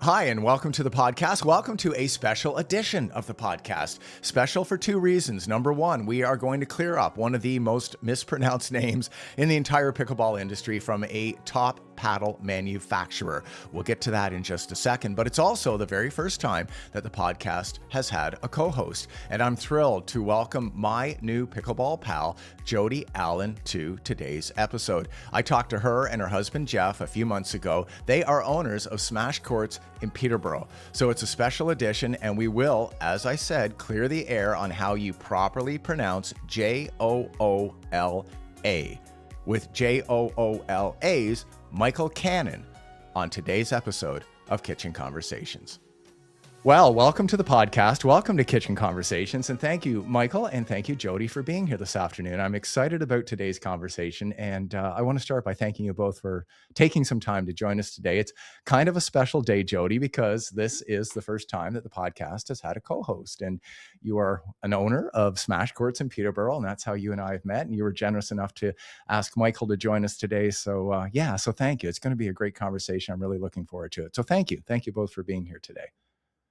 Hi, and welcome to the podcast. Welcome to a special edition of the podcast. Special for two reasons. Number one, we are going to clear up one of the most mispronounced names in the entire pickleball industry from a top paddle manufacturer. We'll get to that in just a second, but it's also the very first time that the podcast has had a co-host. And I'm thrilled to welcome my new pickleball pal, Jody Allen, to today's episode. I talked to her and her husband, Jeff, a few months ago. They are owners of Smash Courts in Peterborough. So it's a special edition, and we will, as I said, clear the air on how you properly pronounce Joola with Joola's Michael Cannon on today's episode of Kitchen Conversations. Well, welcome to the podcast. Welcome to Kitchen Conversations. And thank you, Michael, and thank you, Jody, for being here this afternoon. I'm excited about today's conversation. And I want to start by thanking you both for taking some time to join us today. It's kind of a special day, Jody, because this is the first time that the podcast has had a co-host. And you are an owner of Smash Courts in Peterborough, and that's how you and I have met. And you were generous enough to ask Michael to join us today. So so thank you. It's going to be a great conversation. I'm really looking forward to it. So thank you. Thank you both for being here today.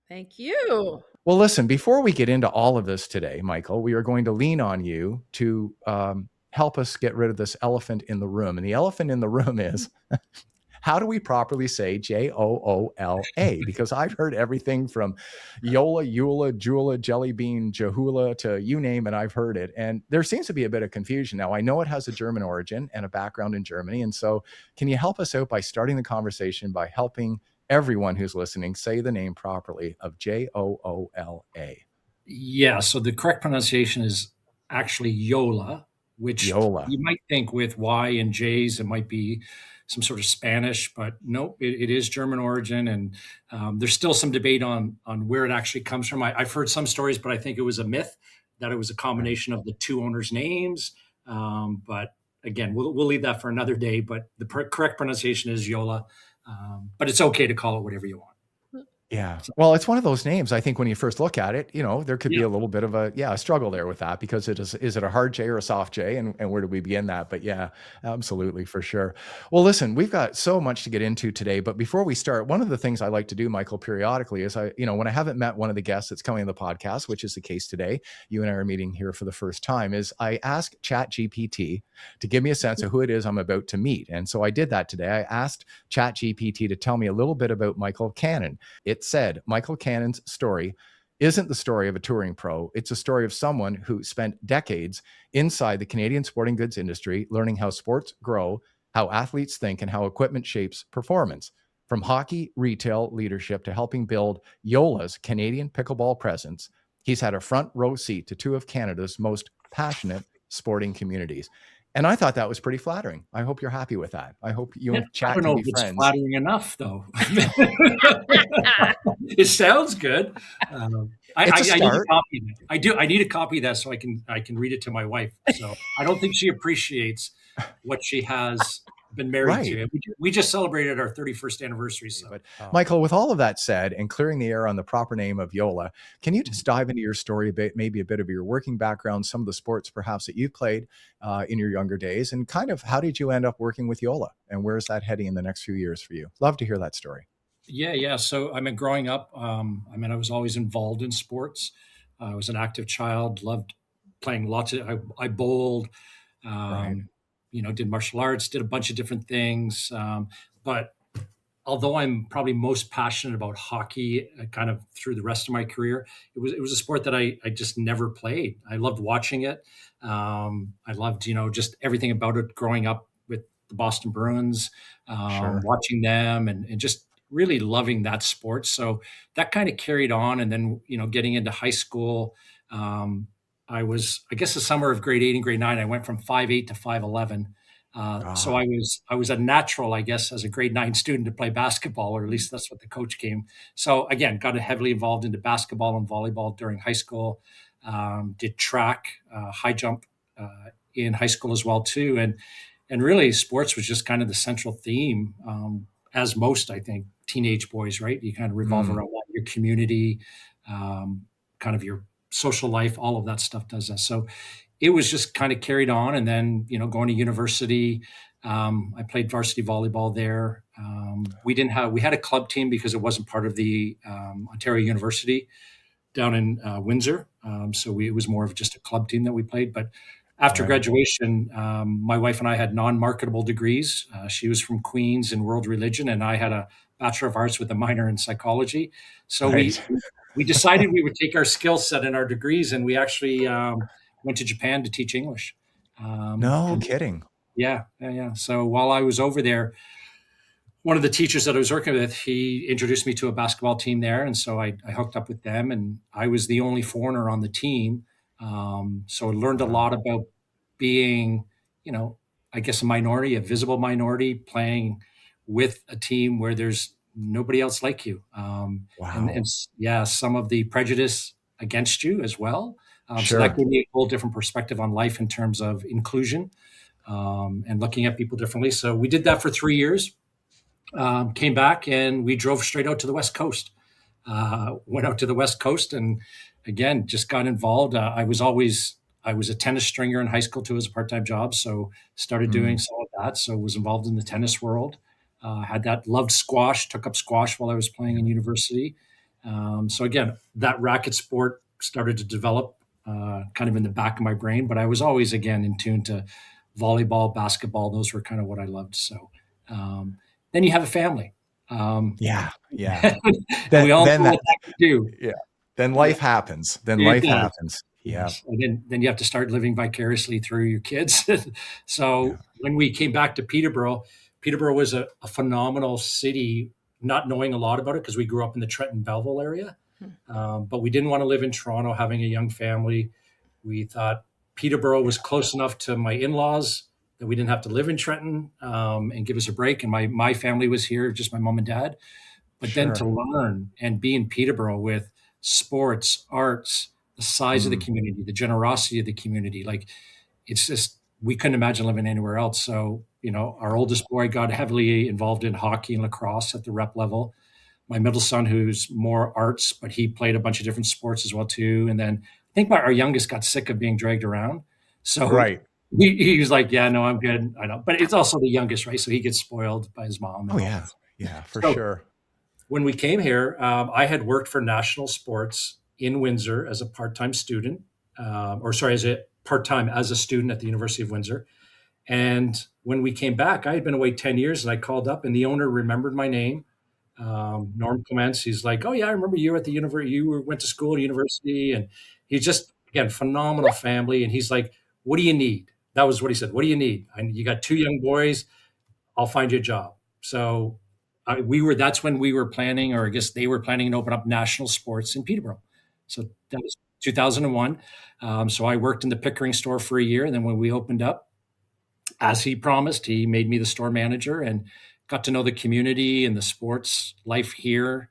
Thank you. Well, listen, before we get into all of this today, Michael, we are going to lean on you to help us get rid of this elephant in the room. And the elephant in the room is, how do we properly say Joola? Because I've heard everything from Yola, Joola, Jelly Bean, Jahula to you name it, I've heard it. And there seems to be a bit of confusion. Now, I know it has a German origin and a background in Germany. And so can you help us out by starting the conversation by helping everyone who's listening say the name properly of Joola? Yeah, so the correct pronunciation is actually Yola, which Yola. You might think with Y and J's, it might be some sort of Spanish, but no, it is German origin. And there's still some debate on where it actually comes from. I've heard some stories, but I think it was a myth that it was a combination of the two owners' names. But again, we'll leave that for another day. But the correct pronunciation is Yola. But it's okay to call it whatever you want. Yeah. Well, it's one of those names. I think when you first look at it, there could be a little bit of a struggle there with that, because is it a hard J or a soft J, and where do we begin that? But yeah, absolutely, for sure. Well, listen, we've got so much to get into today, but before we start, one of the things I like to do, Michael, periodically is when I haven't met one of the guests that's coming on the podcast, which is the case today, you and I are meeting here for the first time, is I ask ChatGPT to give me a sense of who it is I'm about to meet. And so I did that today. I asked ChatGPT to tell me a little bit about Michael Cannon. It said Michael Cannon's story isn't the story of a touring pro. It's a story of someone who spent decades inside the Canadian sporting goods industry, learning how sports grow, how athletes think, and how equipment shapes performance. From hockey, retail, leadership to helping build Yoola's Canadian pickleball presence, he's had a front row seat to two of Canada's most passionate sporting communities. And I thought that was pretty flattering. I hope you're happy with that. I hope you and Chat can be friends. I don't know if it's flattering enough, though. It sounds good. I need a copy of it. I need a copy of that so I can read it to my wife. So I don't think she appreciates what she has been married to. We just celebrated our 31st anniversary. So. But Michael, with all of that said, and clearing the air on the proper name of Yola, can you just dive into your story a bit, maybe a bit of your working background, some of the sports perhaps that you've played in your younger days, and kind of how did you end up working with Yola, and where is that heading in the next few years for you? Love to hear that story. Yeah. So growing up, I was always involved in sports. I was an active child, loved playing I bowled, did martial arts, did a bunch of different things. But although I'm probably most passionate about hockey kind of through the rest of my career, it was a sport that I just never played. I loved watching it. I loved, just everything about it growing up with the Boston Bruins, watching them and just really loving that sport. So that kind of carried on. And then, getting into high school, I guess the summer of grade 8 and grade 9, I went from 5'8" to 5'11". So I was a natural, I guess, as a grade 9 student to play basketball, or at least that's what the coach came. So again, got heavily involved into basketball and volleyball during high school, did track, high jump in high school as well too. And really sports was just kind of the central theme, as most, I think, teenage boys, right? You kind of revolve around your community, kind of your social life, all of that stuff does that. So it was just kind of carried on. And then, going to university, I played varsity volleyball there. We had a club team because it wasn't part of the Ontario University down in Windsor. It was more of just a club team that we played. But after graduation, my wife and I had non-marketable degrees. She was from Queen's in world religion, and I had a Bachelor of Arts with a minor in psychology. So we decided we would take our skill set and our degrees, and we actually went to Japan to teach English. No kidding. Yeah. So while I was over there, one of the teachers that I was working with, he introduced me to a basketball team there. And so I hooked up with them, and I was the only foreigner on the team. So I learned a lot about being, I guess a minority, a visible minority, playing with a team where there's nobody else like you. And some of the prejudice against you as well. So that gave me a whole different perspective on life in terms of inclusion and looking at people differently. So we did that for 3 years. Came back and we drove straight out to the West Coast. Went out to the West Coast and again, just got involved. I was a tennis stringer in high school too as a part-time job. So started doing some of that. So was involved in the tennis world. Loved squash, took up squash while I was playing in university. So again, that racket sport started to develop kind of in the back of my brain, but I was always, again, in tune to volleyball, basketball. Those were kind of what I loved. So then you have a family. Yeah. We all know what that can do. Yeah. Then life happens. Yeah. And then you have to start living vicariously through your kids. So when we came back to Peterborough was a phenomenal city, not knowing a lot about it because we grew up in the Trenton-Belleville area. But we didn't want to live in Toronto having a young family. We thought Peterborough was close enough to my in-laws that we didn't have to live in Trenton and give us a break. And my family was here, just my mom and dad. But then to learn and be in Peterborough with sports, arts, the size of the community, the generosity of the community, like it's just, we couldn't imagine living anywhere else. So, our oldest boy got heavily involved in hockey and lacrosse at the rep level. My middle son, who's more arts, but he played a bunch of different sports as well too. And then I think our youngest got sick of being dragged around. So he was like, yeah, no, I'm good. I know. But it's also the youngest, right? So he gets spoiled by his mom. Yeah, for sure. When we came here, I had worked for National Sports in Windsor as a part-time student, as a student at the University of Windsor. And when we came back, I had been away 10 years and I called up and the owner remembered my name. Norm Clements, he's like, oh yeah, I remember you at the university, went to school at university. And he's just, again, phenomenal family. And he's like, what do you need? That was what he said. What do you need? You got 2 young boys. I'll find you a job. So that's when we were planning, or I guess they were planning to open up National Sports in Peterborough. So that was 2001. So I worked in the Pickering store for a year. And then when we opened up, as he promised, he made me the store manager and got to know the community and the sports life here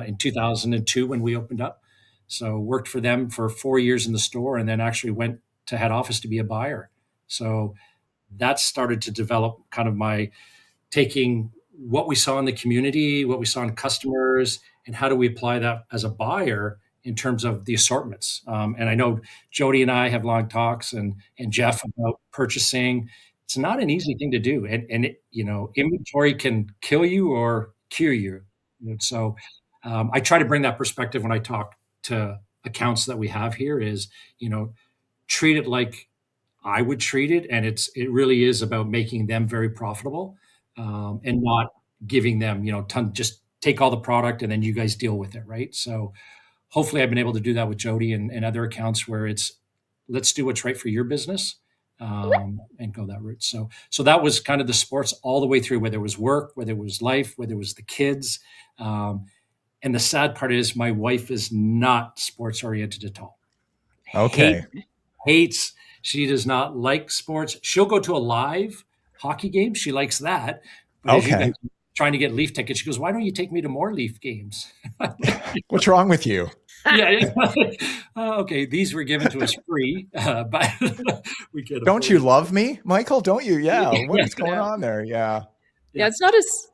in 2002 when we opened up. So worked for them for 4 years in the store and then actually went to head office to be a buyer. So that started to develop kind of my taking what we saw in the community, what we saw in customers, and how do we apply that as a buyer in terms of the assortments. And I know Jody and I have long talks and Jeff about purchasing. It's not an easy thing to do. And inventory can kill you or cure you. So I try to bring that perspective when I talk to accounts that we have here is, treat it like I would treat it. And it really is about making them very profitable and not giving them, just take all the product and then you guys deal with it. Right. So hopefully I've been able to do that with Jody and other accounts where it's, let's do what's right for your business. And go that route. So that was kind of the sports all the way through, whether it was work, whether it was life, whether it was the kids. And the sad part is my wife is not sports oriented at all. Okay. Hates. She does not like sports. She'll go to a live hockey game. She likes that. But trying to get Leaf tickets. She goes, why don't you take me to more Leaf games? What's wrong with you? Okay, these were given to us free, but we could. Don't you love me, Michael? Don't you? Yeah. What is going on there? Yeah. It's not as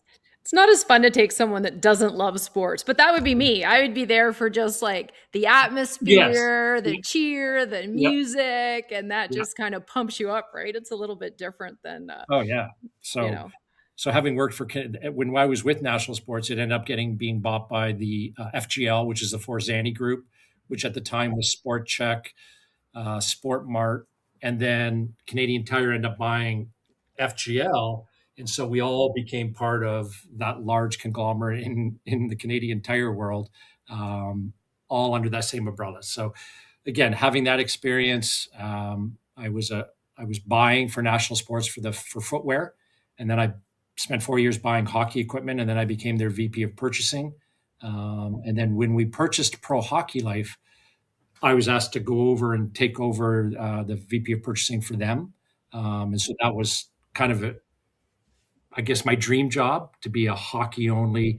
It's not as fun to take someone that doesn't love sports, but that would be me. I would be there for just like the Yes. atmosphere, Yeah. the cheer, the Yep. music, and that Yeah. just kind of pumps you up, right? It's a little bit different than, Oh yeah. you So know, so having worked for when I was with National Sports, it ended up being bought by the FGL, which is the Forzani Group, which at the time was Sport Check, Sport Mart, and then Canadian Tire ended up buying FGL, and so we all became part of that large conglomerate in the Canadian Tire world, um, all under that same umbrella. So again, having that experience, I was buying for National Sports for footwear, and then I spent 4 years buying hockey equipment, and then I became their VP of purchasing. And then when we purchased Pro Hockey Life, I was asked to go over and take over the VP of purchasing for them. And so that was kind of I guess, my dream job to be a hockey only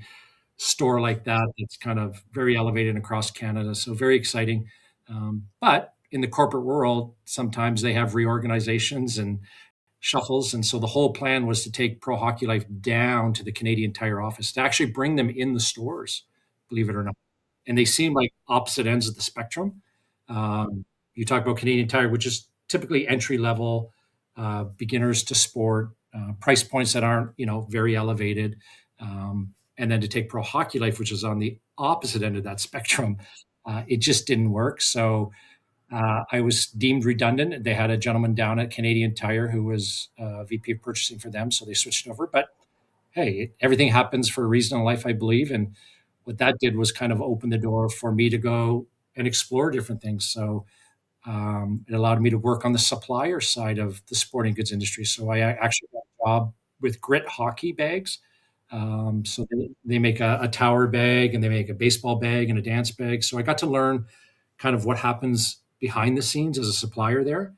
store like that. It's kind of very elevated across Canada. So very exciting. But in the corporate world, sometimes they have reorganizations and shuffles. And so the whole plan was to take Pro Hockey Life down to the Canadian Tire office to actually bring them in the stores, believe it or not. And they seem like opposite ends of the spectrum. You talk about Canadian Tire, which is typically entry level, beginners to sport, price points that aren't very elevated, and then to take Pro Hockey Life, which is on the opposite end of that spectrum, it just didn't work. So I was deemed redundant. They had a gentleman down at Canadian Tire who was VP of purchasing for them, so they switched over. But hey, everything happens for a reason in life, I believe. And what that did was kind of open the door for me to go and explore different things. So it allowed me to work on the supplier side of the sporting goods industry. So I actually got a job with Grit Hockey Bags. So they make a tower bag, and they make a baseball bag and a dance bag. So I got to learn kind of what happens behind the scenes as a supplier there,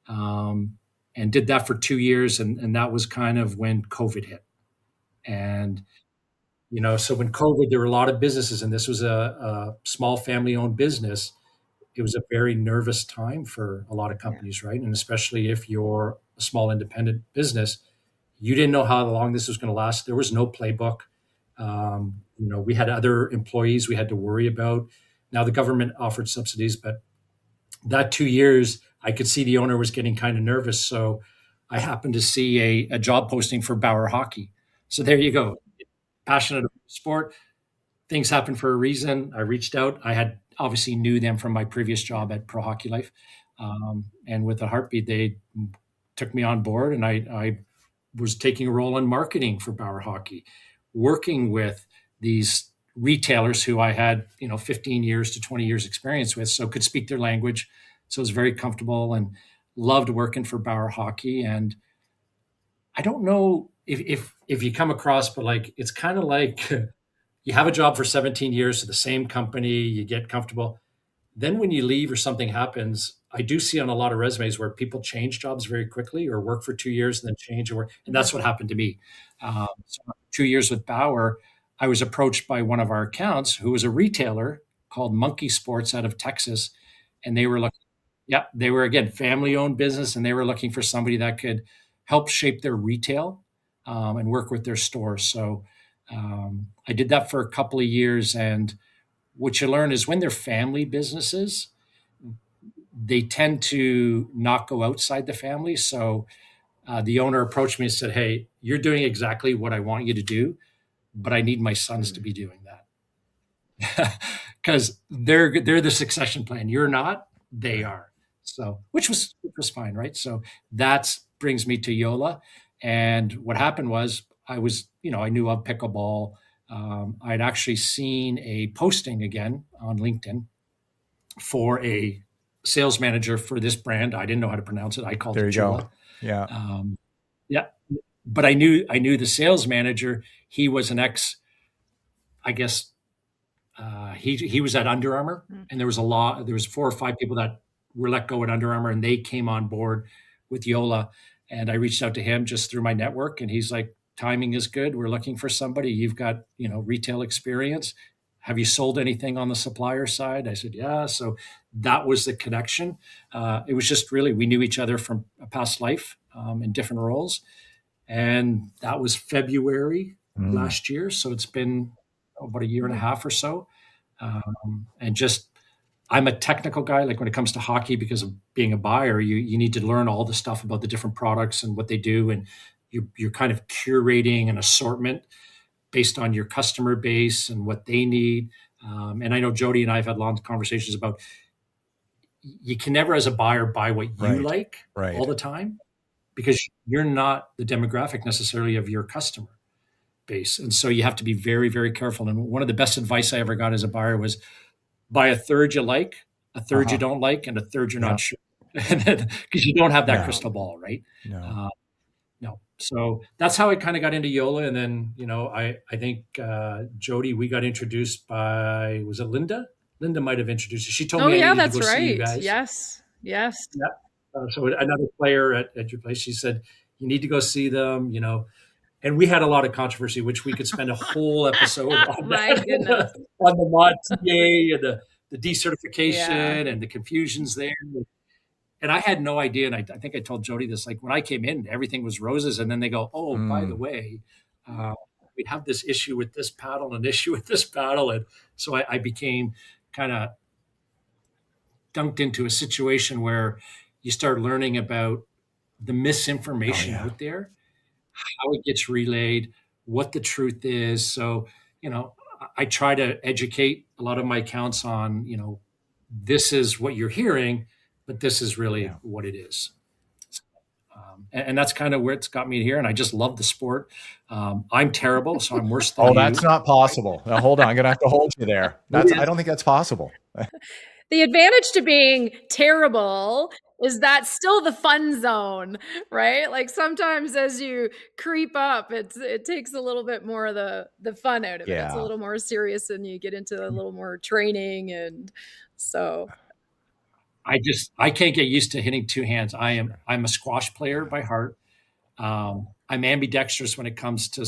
and did that for 2 years. And that was kind of when COVID hit. And, so when COVID, there were a lot of businesses, and this was a small family owned business. It was a very nervous time for a lot of yeah. companies, right? And especially if you're a small independent business, you didn't know how long this was going to last. There was no playbook. We had other employees we had to worry about. Now the government offered subsidies, but that 2 years, I could see the owner was getting kind of nervous. So I happened to see a job posting for Bauer Hockey. So there you go. Passionate about sport. Things happen for a reason. I reached out. I had obviously knew them from my previous job at Pro Hockey Life. And with a heartbeat, they took me on board, and I was taking a role in marketing for Bauer Hockey, working with these retailers who I had, 15 years to 20 years experience with, so could speak their language. So I was very comfortable and loved working for Bauer Hockey. And I don't know if you come across, but like, it's kind of like you have a job for 17 years to the same company, you get comfortable. Then when you leave or something happens, I do see on a lot of resumes where people change jobs very quickly or work for 2 years and then change. And that's what happened to me. So 2 years with Bauer, I was approached by one of our accounts who was a retailer called Monkey Sports out of Texas. And they were looking, yeah, they were, again, family owned business, and they were looking for somebody that could help shape their retail, and work with their stores. So I did that for a couple of years. And what you learn is when they're family businesses, they tend to not go outside the family. So the owner approached me and said, "Hey, you're doing exactly what I want you to do, but I need my sons to be doing that because they're the succession plan. You're not; they Right. are." So which was fine, right? So that brings me to Yola. And what happened was I knew of pickleball. I'd actually seen a posting again on LinkedIn for a sales manager for this brand. I didn't know how to pronounce it. I called There it you go. Joola. Yeah. Yeah, but I knew the sales manager. He was an ex, I guess. He was at Under Armour, and there was a lot. There was 4 or 5 people that were let go at Under Armour, and they came on board with Yola. And I reached out to him just through my network, and he's like, "Timing is good. We're looking for somebody. You've got retail experience. Have you sold anything on the supplier side?" I said, "Yeah." So that was the connection. It was just really we knew each other from a past life, in different roles, and that was February last year. So it's been about a year and a half or so. And just, I'm a technical guy. Like when it comes to hockey, because of being a buyer, you need to learn all the stuff about the different products and what they do. And you're kind of curating an assortment based on your customer base and what they need. And I know Jody and I have had long conversations about, you can never as a buyer buy what you like all the time, because you're not the demographic necessarily of your customer base. And so you have to be very, very careful. And one of the best advice I ever got as a buyer was, buy a third you like, a third you don't like, and a third you're not sure. Because you don't have that crystal ball, right? No. So that's how I kind of got into Joola. And then, I think Jody, we got introduced by, was it Linda? Linda might have introduced you. She told me I needed to go see you guys. Yes. Yeah. So another player at your place, she said, you need to go see them, And we had a lot of controversy, which we could spend a whole episode on that, on the mod TA and the decertification and the confusions there. And I had no idea. And I think I told Jody this, like when I came in, everything was roses. And then they go, oh, by the way, we have this issue with this paddle and issue with this paddle. And so I became kind of dunked into a situation where you start learning about the misinformation out there, how it gets relayed, what the truth is. So, I try to educate a lot of my accounts on, this is what you're hearing, but this is really what it is. And that's kind of where it's got me here. And I just love the sport. I'm terrible, so I'm worse than you. That's not possible. Now, hold on. I'm going to have to hold you there. I don't think that's possible. The advantage to being terrible is that still the fun zone, right? Like sometimes as you creep up, it takes a little bit more of the fun out of it. It's a little more serious and you get into a little more training. And so I can't get used to hitting two hands. I'm a squash player by heart. I'm ambidextrous when it comes to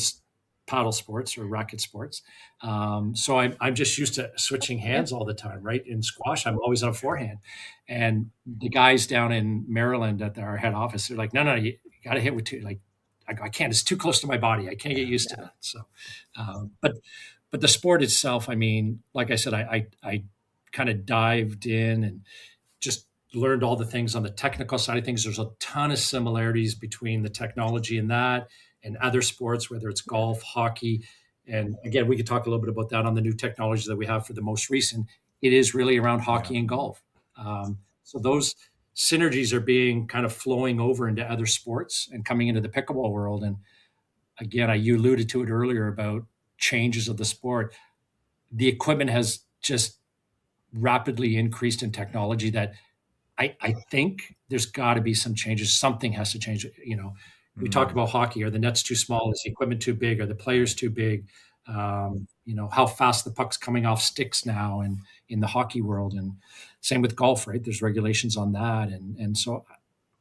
paddle sports or racket sports. So I'm just used to switching hands all the time, right? In squash, I'm always on a forehand. And the guys down in Maryland at our head office, they're like, no, you got to hit with two. Like, I can't, it's too close to my body. I can't get used to that. So, but the sport itself, I mean, like I said, I kind of dived in and just learned all the things on the technical side of things. There's a ton of similarities between the technology and that and other sports, whether it's golf, hockey. And again, we could talk a little bit about that on the new technology that we have for the most recent. It is really around hockey and golf. So those synergies are being kind of flowing over into other sports and coming into the pickleball world. And again, you alluded to it earlier about changes of the sport. The equipment has just rapidly increased in technology that I think there's got to be some changes. Something has to change. We talk about hockey. Are the nets too small? Is the equipment too big? Are the players too big? How fast the puck's coming off sticks now and in the hockey world. And same with golf, right? There's regulations on that. And so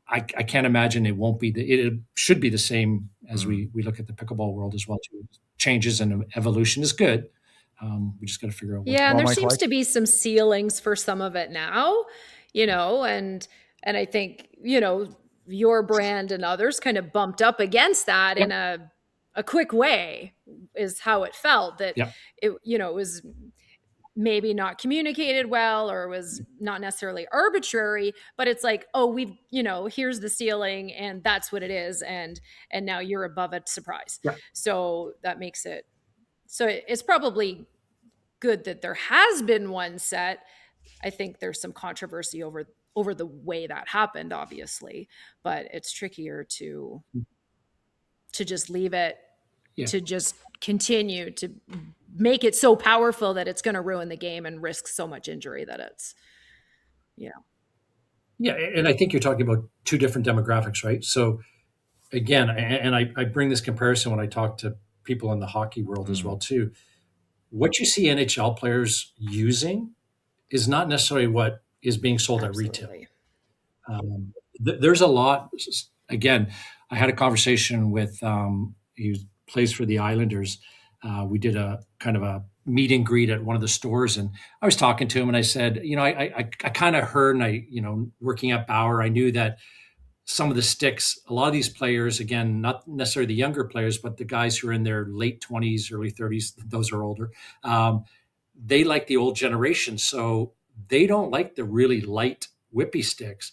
I can't imagine it won't be it should be the same as we look at the pickleball world as well too. Changes and evolution is good. We just got to figure out. And there seems to be some ceilings for some of it now, and I think, your brand and others kind of bumped up against that in a quick way is how it felt that it was maybe not communicated well or was not necessarily arbitrary, but it's like, oh, here's the ceiling and that's what it is. And now you're above it, surprise. So that makes it, so it's probably good that there has been one set. I think there's some controversy over the way that happened, obviously, but it's trickier to just leave it, to just continue to make it so powerful that it's going to ruin the game and risk so much injury that it's, Yeah. And I think you're talking about two different demographics, right? So again, and I bring this comparison when I talk to people in the hockey world as well, too. What you see NHL players using is not necessarily what is being sold at retail. There's a lot. Again, I had a conversation with, he plays for the Islanders. We did a kind of a meet and greet at one of the stores, and I was talking to him and I said, I kind of heard, and working at Bauer, I knew that some of the sticks, a lot of these players, again, not necessarily the younger players, but the guys who are in their late 20s, early 30s, those are older, they like the old generation. So they don't like the really light whippy sticks.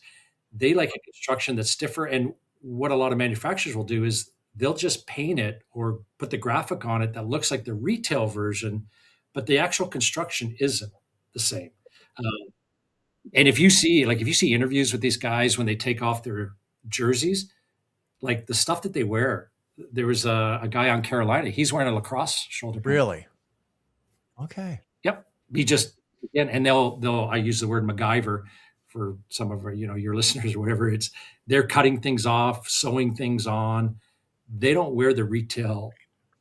They like a construction that's stiffer. And what a lot of manufacturers will do is they'll just paint it or put the graphic on it that looks like the retail version, but the actual construction isn't the same. And if you see interviews with these guys when they take off their jerseys, like the stuff that they wear, there was a guy on Carolina, he's wearing a lacrosse shoulder pad. Really? Okay. Yep. He just, again, and I use the word MacGyver for some of our, your listeners or whatever. They're cutting things off, sewing things on. They don't wear the retail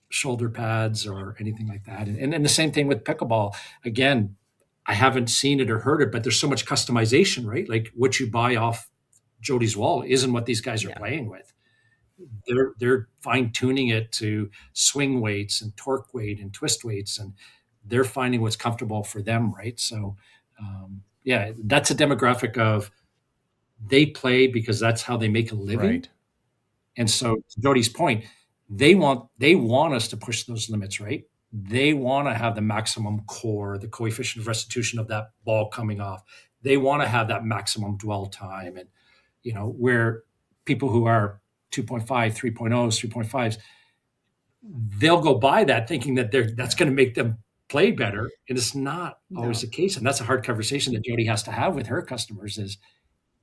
shoulder pads or anything like that. And the same thing with pickleball. Again, I haven't seen it or heard it, but there's so much customization, right? Like what you buy off Jody's wall isn't what these guys are playing with. They're fine tuning it to swing weights and torque weight and twist weights, and they're finding what's comfortable for them, right? So, that's a demographic of they play because that's how they make a living. Right. And so, to Jody's point, they want us to push those limits, right? They want to have the maximum core, the coefficient of restitution of that ball coming off. They want to have that maximum dwell time. And, where people who are 2.5, 3.0s, 3.5s, they'll go by that thinking that that's going to make them play better. And it's not always the case. And that's a hard conversation that Jody has to have with her customers is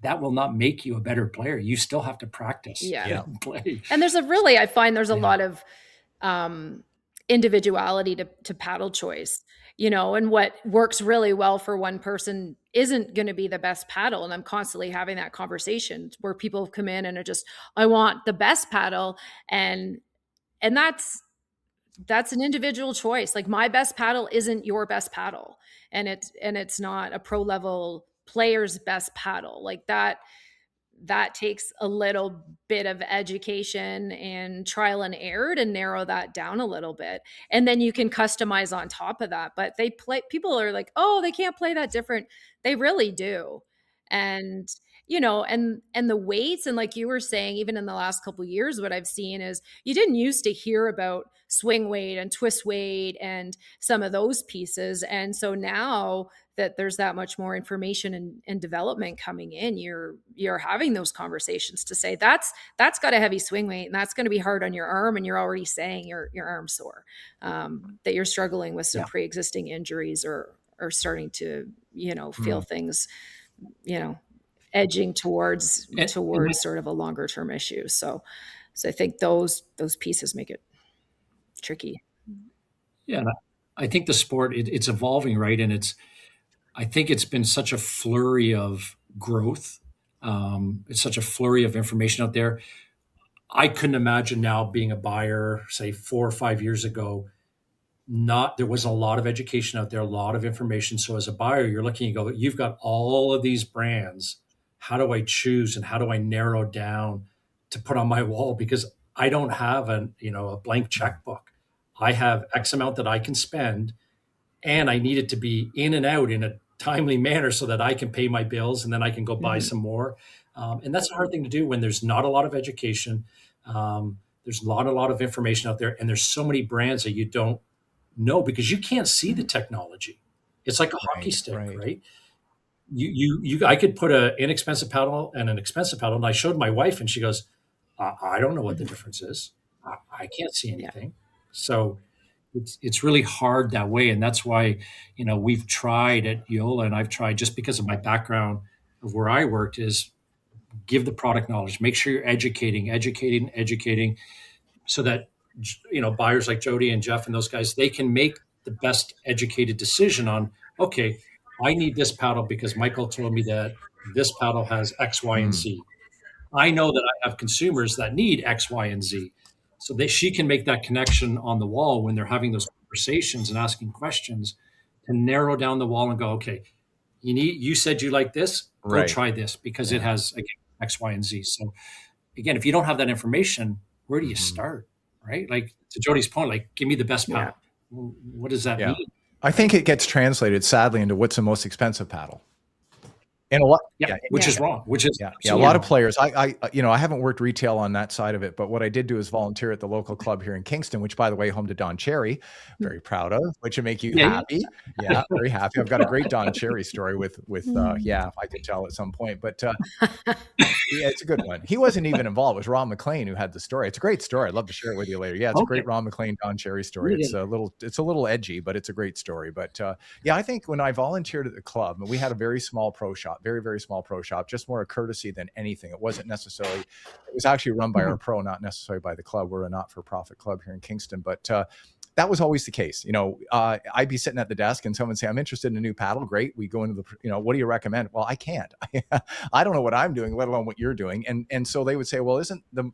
that will not make you a better player. You still have to practice and play. And I find there's a lot of individuality to paddle choice, and what works really well for one person isn't going to be the best paddle. And I'm constantly having that conversation where people come in and are just, I want the best paddle. And that's an individual choice. Like my best paddle isn't your best paddle. And it's not a pro level player's best paddle. Like that takes a little bit of education and trial and error to narrow that down a little bit. And then you can customize on top of that. But people are like, oh, they can't play that different. They really do. And, and the weights, and like you were saying, even in the last couple of years, what I've seen is you didn't used to hear about swing weight and twist weight and some of those pieces. And so now that there's that much more information and development coming in, you're having those conversations to say that's got a heavy swing weight and that's going to be hard on your arm, and you're already saying your arm's sore, that you're struggling with some pre-existing injuries or starting to feel things edging towards sort of a longer term issue. So I think those pieces make it tricky. Yeah, I think the sport it's evolving, right? And I think it's been such a flurry of growth. It's such a flurry of information out there. I couldn't imagine now being a buyer, say 4 or 5 years ago. There was a lot of education out there, a lot of information. So as a buyer, you're looking, you go, you've got all of these brands. How do I choose and how do I narrow down to put on my wall? Because I don't have a blank checkbook. I have X amount that I can spend, and I need it to be in and out in a timely manner so that I can pay my bills and then I can go buy some more. And that's a hard thing to do when there's not a lot of education. There's not a lot of information out there, and there's so many brands that you don't know because you can't see the technology. It's like a hockey stick, right? I could put an inexpensive paddle and an expensive paddle, and I showed my wife, and she goes, "I don't know what the difference is. I can't see anything." So it's really hard that way, and that's why we've tried at Joola, and I've tried just because of my background of where I worked is give the product knowledge, make sure you're educating, so that buyers like Jody and Jeff and those guys, they can make the best educated decision on, okay, I need this paddle because Michael told me that this paddle has X, Y, and Z. I know that I have consumers that need X, Y, and Z. So she can make that connection on the wall when they're having those conversations and asking questions to narrow down the wall and go, okay, you said you like this, go try this because it has again, X, Y, and Z. So again, if you don't have that information, where do you start? Right? Like to Jody's point, like give me the best paddle. What does that mean? I think it gets translated sadly into what's the most expensive paddle. And a lot, Yeah, which is wrong, which is a lot of players. I haven't worked retail on that side of it, but what I did do is volunteer at the local club here in Kingston, which, by the way, home to Don Cherry. Very proud of, which will make you happy. Yeah, very happy. I've got a great Don Cherry story with I could tell at some point, but yeah, it's a good one. He wasn't even involved. It was Ron McLean who had the story. It's a great story. I'd love to share it with you later. Yeah, it's a great Ron McLean, Don Cherry story. It's a little edgy, but it's a great story. But I think when I volunteered at the club, we had a very small pro shop, very, very small pro shop, just more a courtesy than anything. It wasn't necessarily, it was actually run by our pro, not necessarily by the club. We're a not-for-profit club here in Kingston, but that was always the case. I'd be sitting at the desk and someone would say, I'm interested in a new paddle. Great. We go into the, what do you recommend? Well, I can't. I don't know what I'm doing, let alone what you're doing. And so they would say, well, isn't the,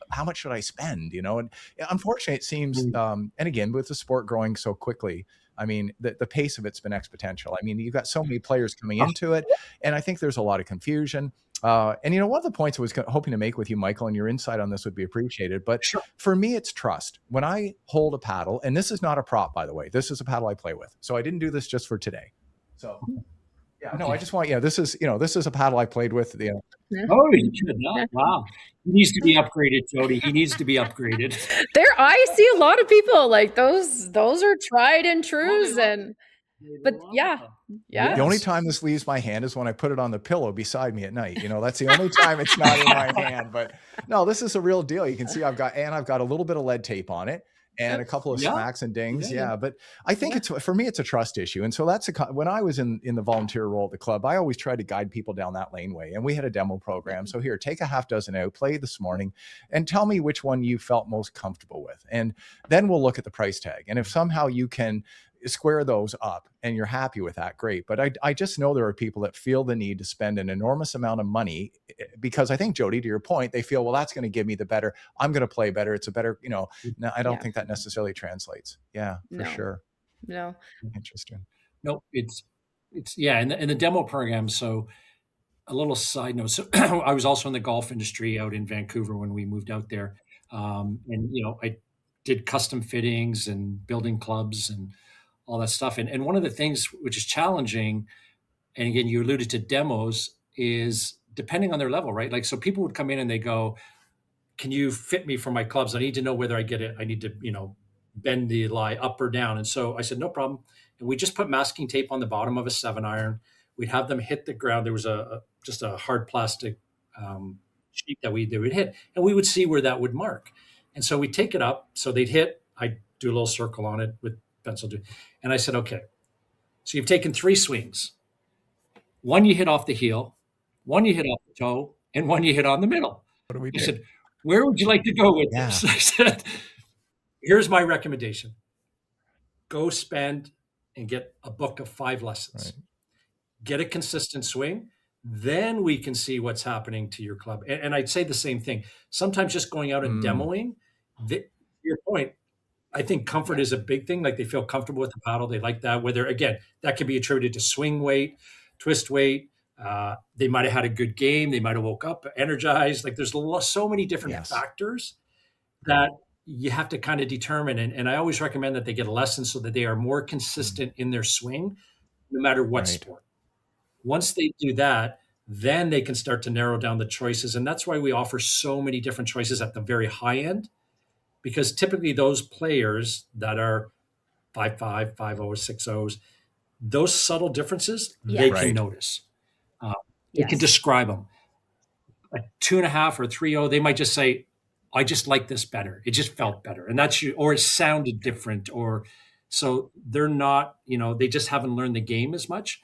how much should I spend? And unfortunately it seems, and again, with the sport growing so quickly, I mean, the pace of it's been exponential. I mean, you've got so many players coming into it, and I think there's a lot of confusion. And one of the points I was hoping to make with you, Michael, and your insight on this would be appreciated. But for me, it's trust. When I hold a paddle, and this is not a prop, by the way, this is a paddle I play with. So I didn't do this just for today. So yeah, no, I just want, this is a paddle I played with. Oh, you should not. Wow. He needs to be upgraded, Jody. He needs to be upgraded. I see a lot of people like those are tried and trues, but yeah. The only time this leaves my hand is when I put it on the pillow beside me at night. That's the only time it's not in my hand. But no, this is a real deal. You can see I've got a little bit of lead tape on it and a couple of smacks and dings. Yeah. But I think for me, it's a trust issue. And so when I was in the volunteer role at the club, I always tried to guide people down that laneway. And we had a demo program. So here, take a half dozen out, play this morning, and tell me which one you felt most comfortable with. And then we'll look at the price tag. And if somehow you can square those up and you're happy with that, great. But I just know there are people that feel the need to spend an enormous amount of money because I think, Jody, to your point, they feel, well, that's going to give me I'm going to play better. It's a better, no, I don't think that necessarily translates. Yeah, for sure. No. Interesting. No, it's in the demo program. So a little side note. So I was also in the golf industry out in Vancouver when we moved out there. And, I did custom fittings and building clubs and all that stuff. And one of the things which is challenging, and again, you alluded to demos, is depending on their level, right? Like, so people would come in and they go, can you fit me for my clubs? I need to know whether I get it. I need to, bend the lie up or down. And so I said, no problem. And we just put masking tape on the bottom of a 7-iron. We'd have them hit the ground. There was just a hard plastic sheet that they would hit, and we would see where that would mark. And so we'd take it up. So they'd hit, I'd do a little circle on it with pencil. And I said, okay, so you've taken 3 swings. One you hit off the heel, one you hit off the toe, and one you hit on the middle. What do we do? I said, where would you like to go with this? I said, here's my recommendation. Go spend and get a book of 5 lessons. Right. Get a consistent swing. Then we can see what's happening to your club. And I'd say the same thing. Sometimes just going out and demoing, your point, I think comfort is a big thing. Like, they feel comfortable with the paddle. They like that. Whether, again, that could be attributed to swing weight, twist weight. They might have had a good game. They might have woke up energized. Like, there's so many different factors that you have to kind of determine. And I always recommend that they get a lesson so that they are more consistent in their swing, no matter what sport. Once they do that, then they can start to narrow down the choices. And that's why we offer so many different choices at the very high end. Because typically those players that are 5.5, 5.0, 6.0s, those subtle differences, they can notice. They can describe them. A 2.5 or 3.0, they might just say, I just like this better. It just felt better. And or it sounded different. Or so they're not, they just haven't learned the game as much.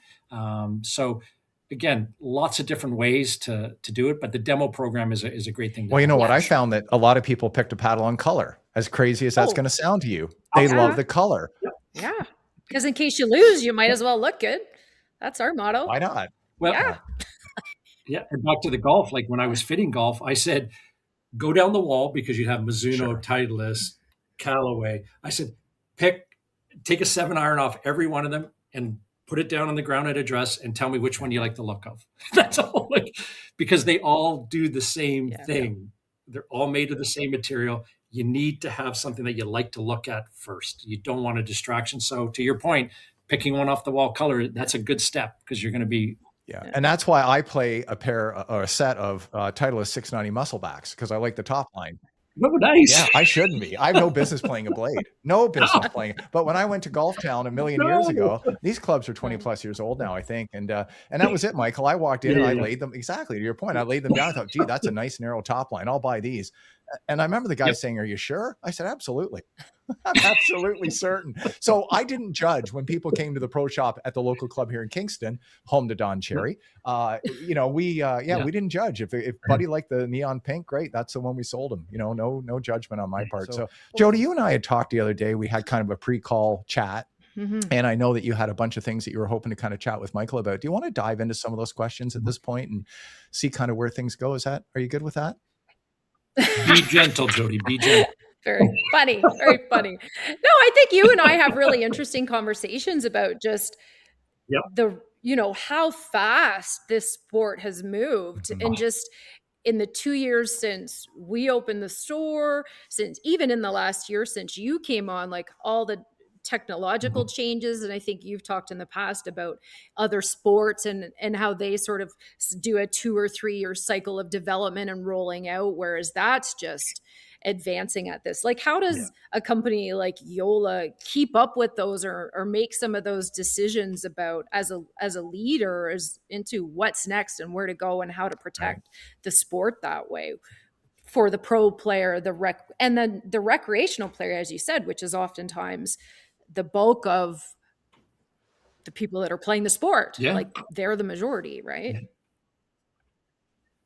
So again, lots of different ways to do it, but the demo program is a great thing. Well, you know what? I found that a lot of people picked a paddle on color. As crazy as that's going to sound to you, they love the color. Yeah, because in case you lose, you might as well look good. That's our motto. Why not? Well, yeah. And back to the golf. Like, when I was fitting golf, I said, go down the wall, because you'd have Mizuno, Titleist, Callaway. I said, take a 7-iron off every one of them and put it down on the ground at address and tell me which one you like the look of. That's all. Because they all do the same thing. They're all made of the same material. You need to have something that you like to look at first. You don't want a distraction. So to your point, picking one off the wall color, that's a good step, because you're going to be Yeah, Yeah. and that's why I play a pair or a set of Titleist 690 musclebacks, because I like the top line. Oh, nice. Yeah, I shouldn't be. I have no business playing a blade. No business playing. But when I went to Golf Town a million years ago, these clubs are 20 Right. plus years old now, I think. And that was it, Michael. I walked in and I laid them exactly to your point. I laid them down. I thought, gee, that's a nice narrow top line. I'll buy these. And I remember the guy saying, "Are you sure?" I said, "Absolutely." I'm absolutely certain. So I didn't judge when people came to the pro shop at the local club here in Kingston, home to Don Cherry. We didn't judge. If Buddy liked the neon pink, great. That's the one we sold him. No judgment on my part. So Jody, you and I had talked the other day. We had kind of a pre-call chat. And I know that you had a bunch of things that you were hoping to kind of chat with Michael about. Do you want to dive into some of those questions at this point and see kind of where things go? Are you good with that? Be gentle, Jody. Be gentle. Very funny. Very funny. No, I think you and I have really interesting conversations about just how fast this sport has moved, and just in the 2 years since we opened the store, since even in the last year since you came on, like all the technological changes. And I think you've talked in the past about other sports and how they sort of do a 2 or 3 year cycle of development and rolling out, whereas that's just advancing at this. Like, how does a company like Joola keep up with those or make some of those decisions about as a leader as into what's next and where to go and how to protect the sport that way for the pro player, and then the recreational player, as you said, which is oftentimes the bulk of the people that are playing the sport. Like, they're the majority, right?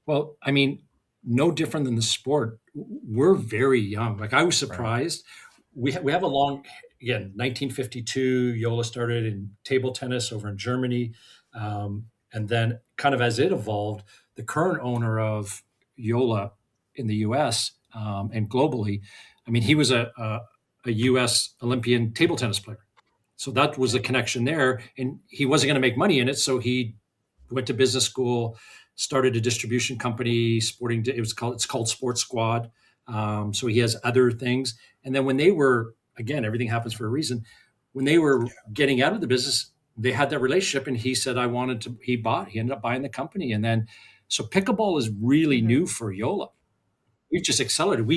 Well, I mean, no different than the sport. We're very young. Like, I was surprised. Right. We have a long, again, 1952, Joola started in table tennis over in Germany. And then kind of as it evolved, the current owner of Joola in the US and globally, I mean, he was a US Olympian table tennis player. So that was the connection there. And he wasn't going to make money in it. So he went to business school, started a distribution company, it's called Sports Squad. So he has other things. And then when they were, again, everything happens for a reason. When they were getting out of the business, they had that relationship, and he said, he ended up buying the company. And then, so pickleball is really new for Joola. We've just accelerated.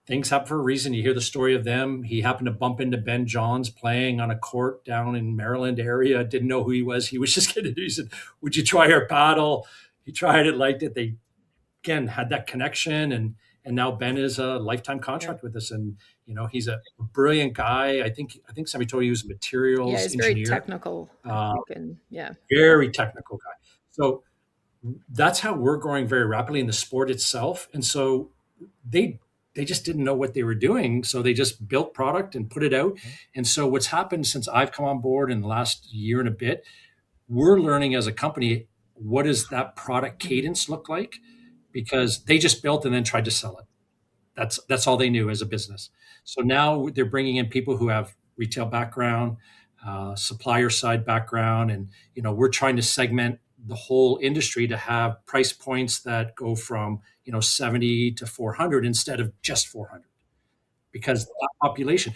Things happen for a reason. You hear the story of them. He happened to bump into Ben Johns playing on a court down in Maryland area. Didn't know who he was. He was just getting. He said, "Would you try our paddle?" He tried it, liked it. They again had that connection, and now Ben is a lifetime contract with us. And he's a brilliant guy. I think somebody told you he was a materials he's engineer. Very technical. Very technical guy. So that's how we're growing very rapidly in the sport itself. And so they just didn't know what they were doing. So they just built product and put it out. And so what's happened since I've come on board in the last year and a bit, we're learning as a company, what does that product cadence look like? Because they just built and then tried to sell it. That's all they knew as a business. So now they're bringing in people who have retail background, supplier side background. And, we're trying to segment the whole industry to have price points that go from 70 to 400 instead of just 400, because the population,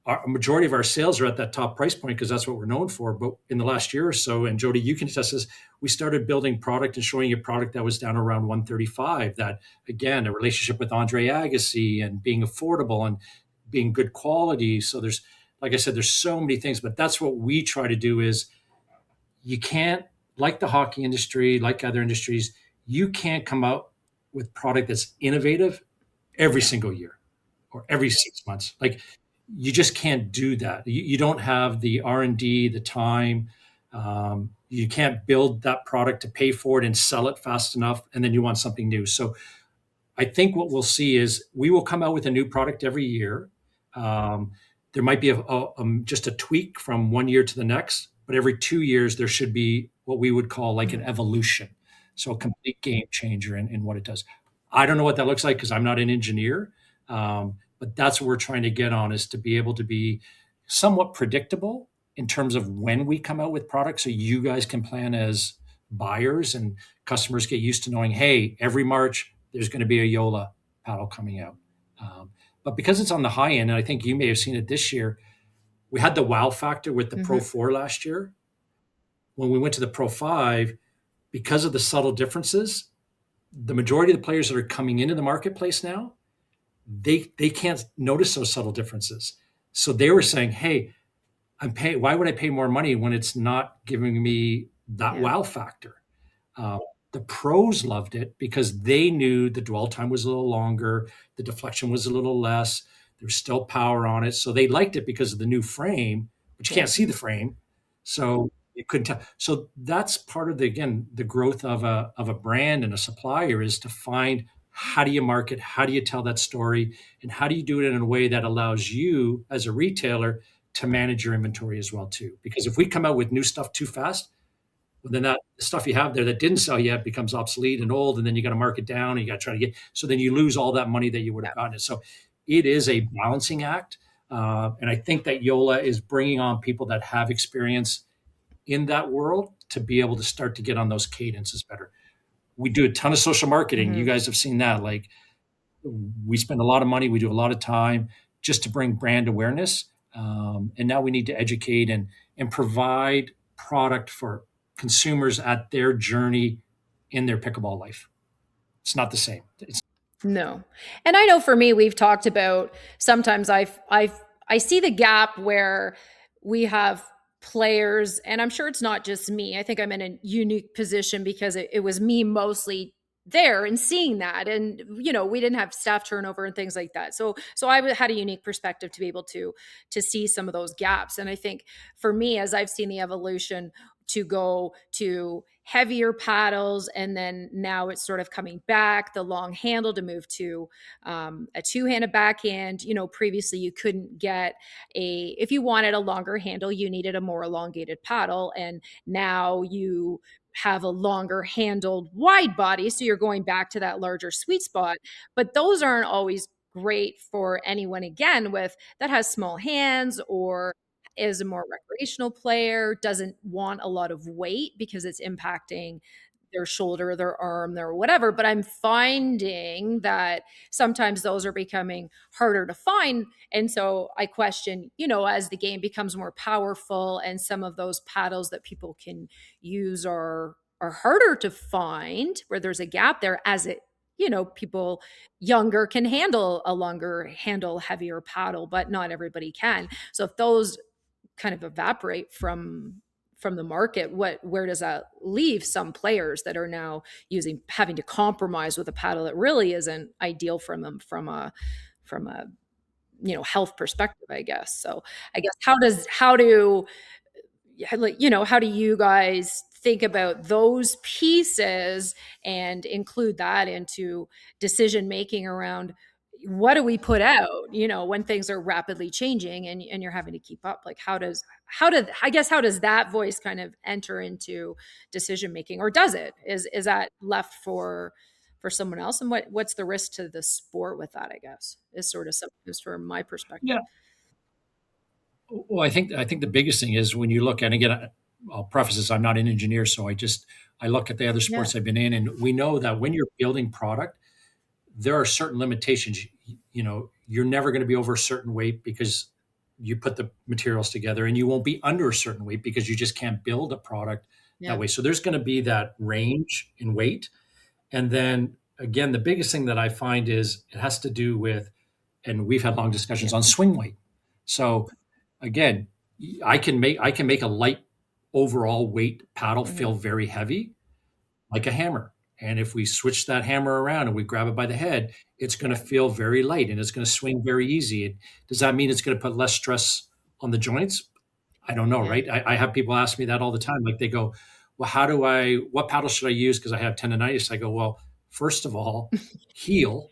a majority of our sales are at that top price point because that's what we're known for. But in the last year or so, and Jody, you can attest this, we started building product and showing you product that was down around 135. That, again, a relationship with Andre Agassi and being affordable and being good quality. So there's, like I said, there's so many things, but that's what we try to do. Is you can't, like the hockey industry, like other industries, you can't come out with product that's innovative every single year or every 6 months. Like, you just can't do that. You don't have the R&D, the time. You can't build that product to pay for it and sell it fast enough, and then you want something new. So I think what we'll see is we will come out with a new product every year. There might be just a tweak from one year to the next, but every 2 years there should be what we would call like an evolution. So a complete game changer in what it does. I don't know what that looks like because I'm not an engineer, but that's what we're trying to get on, is to be able to be somewhat predictable in terms of when we come out with products, so you guys can plan as buyers and customers get used to knowing, hey, every March there's going to be a Joola paddle coming out. But because it's on the high end, and I think you may have seen it this year, we had the wow factor with the Pro 4 last year. when we went to the Pro 5, because of the subtle differences, the majority of the players that are coming into the marketplace now, they can't notice those subtle differences. So they were saying, hey, why would I pay more money when it's not giving me that wow factor? The pros loved it because they knew the dwell time was a little longer, the deflection was a little less, there was still power on it. So they liked it because of the new frame, but you can't see the frame. So you couldn't tell. So that's part of the growth of a brand and a supplier, is to find, how do you market, how do you tell that story, and how do you do it in a way that allows you as a retailer to manage your inventory as well too. Because if we come out with new stuff too fast, well, then that stuff you have there that didn't sell yet becomes obsolete and old, and then you got to mark it down and you got to try to get, so then you lose all that money that you would have gotten it. So it is a balancing act. And I think that Joola is bringing on people that have experience in that world to be able to start to get on those cadences better. We do a ton of social marketing. You guys have seen that. Like, we spend a lot of money, we do a lot of time just to bring brand awareness. And now we need to educate and provide product for consumers at their journey in their pickleball life. It's not the same. No. And I know for me, we've talked about, sometimes I see the gap where we have players, and I'm sure it's not just me. I think I'm in a unique position because it was me mostly there and seeing that. And, we didn't have staff turnover and things like that. So I had a unique perspective to be able to see some of those gaps. And I think for me, as I've seen the evolution to go to heavier paddles, and then now it's sort of coming back, the long handle to move to a two-handed backhand. Previously you couldn't get if you wanted a longer handle, you needed a more elongated paddle, and now you have a longer handled wide body, so you're going back to that larger sweet spot. But those aren't always great for anyone, again, that has small hands, or is a more recreational player, doesn't want a lot of weight because it's impacting their shoulder, their arm, their whatever. But I'm finding that sometimes those are becoming harder to find. And so I question, as the game becomes more powerful and some of those paddles that people can use are harder to find, where there's a gap there, as it, people younger can handle a longer handle, heavier paddle, but not everybody can. So if those kind of evaporate from the market, where does that leave some players that are now having to compromise with a paddle that really isn't ideal from them from a health perspective, I guess. So I guess how do you guys think about those pieces and include that into decision making around what do we put out, when things are rapidly changing and you're having to keep up? Like, how does that voice kind of enter into decision making, or does it? Is that left for someone else? And what's the risk to the sport with that, I guess, is sort of something just from my perspective. Yeah. Well, I think the biggest thing is when you look, and again, I'll preface this, I'm not an engineer, so I look at the other sports I've been in, and we know that when you're building product, there are certain limitations. You're never going to be over a certain weight because you put the materials together, and you won't be under a certain weight because you just can't build a product that way. So there's going to be that range in weight. And then again, the biggest thing that I find is it has to do with, and we've had long discussions on swing weight. So again, I can make a light overall weight paddle feel very heavy, like a hammer. And if we switch that hammer around and we grab it by the head, it's going to feel very light and it's going to swing very easy. Does that mean it's going to put less stress on the joints? I don't know, right? I have people ask me that all the time. Like, they go, well, what paddle should I use because I have tendonitis? I go, well, first of all, heel.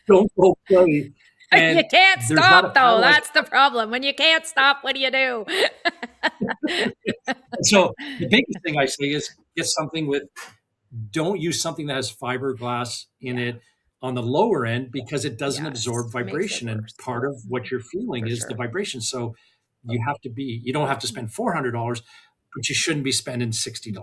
Don't go play. And you can't stop, though. That's the problem. When you can't stop, what do you do? So the biggest thing I say is don't use something that has fiberglass in it on the lower end, because it doesn't absorb vibration. And part of what you're feeling is the vibration. So you don't have to spend $400, but you shouldn't be spending $60.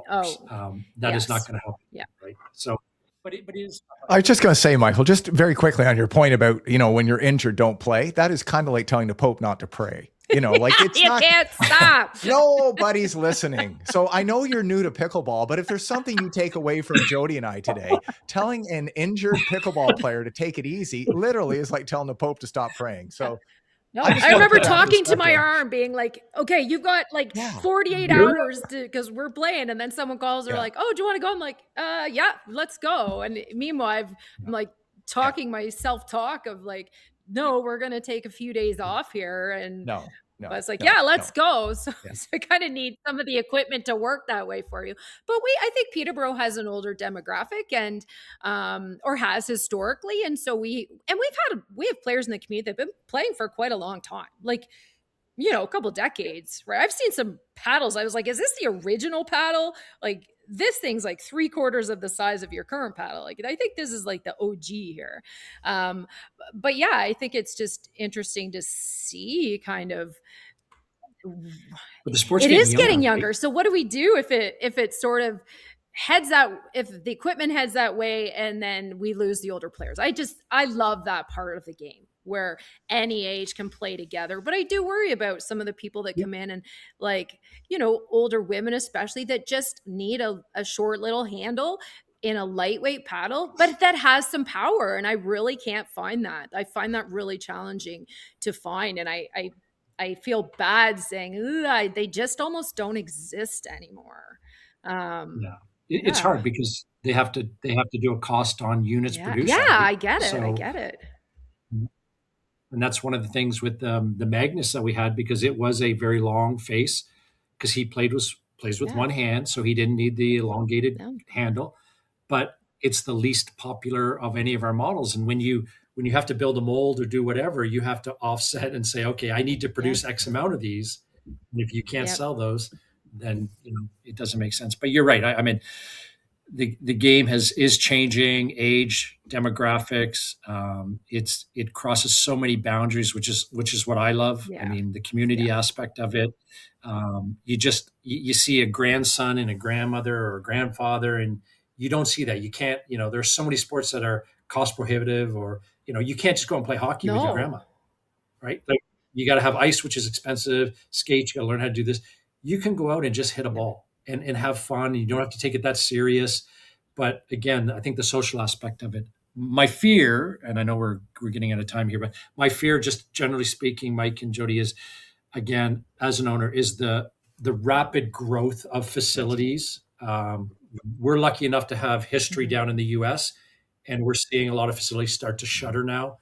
That is not going to help you, right? So, but it is. I was just going to say, Michael, just very quickly on your point about, when you're injured, don't play. That is kind of like telling the Pope not to pray. Like it's you not, can't stop. nobody's listening. So I know you're new to pickleball, but if there's something you take away from Jody and I today, telling an injured pickleball player to take it easy literally is like telling the Pope to stop praying. So no, I remember talking to my arm being like, okay, you've got like 48 hours because we're playing. And then someone calls, they're like, oh, do you want to go? I'm like, yeah, let's go. And meanwhile, I'm like talking my self-talk of like, no, we're going to take a few days off here. And but it's like, let's go. So, so I kind of need some of the equipment to work that way for you. But I think Peterborough has an older demographic and, or has historically. And so we have players in the community that have been playing for quite a long time. Like, a couple decades, right? I've seen some paddles. I was like, is this the original paddle? Like this thing's like 3/4 of the size of your current paddle. Like, I think this is like the OG here. But yeah, I think it's just interesting to see kind of, but the sport's getting younger. Right? So what do we do if it sort of if the equipment heads that way and then we lose the older players? I love that part of the game where any age can play together. But I do worry about some of the people that come in and like, older women, especially that just need a short little handle in a lightweight paddle, but that has some power. And I really can't find that. I find that really challenging to find. And I feel bad saying they just almost don't exist anymore. It's hard because they have to do a cost on units produced. Yeah, I get it. So, I get it. And that's one of the things with the Magnus that we had, because it was a very long face, because he plays with one hand, so he didn't need the elongated handle. But it's the least popular of any of our models. And when you have to build a mold or do whatever, you have to offset and say, okay, I need to produce X amount of these. And if you can't sell those, then it doesn't make sense. But you're right. I mean, the game is changing, age, demographics. It crosses so many boundaries, which is what I love. I mean, the community aspect of it. You see a grandson and a grandmother or a grandfather, and you don't see that. You can't. There's so many sports that are cost prohibitive, or you can't just go and play hockey with your grandma, right? Like, you got to have ice, which is expensive. Skate, you got to learn how to do this. You can go out and just hit a ball and have fun. You don't have to take it that serious. But again, I think the social aspect of it, my fear, and I know we're getting out of time here, but my fear, just generally speaking, Mike and Jody, is, again, as an owner, is the rapid growth of facilities. We're lucky enough to have history down in the US, and we're seeing a lot of facilities start to shutter now.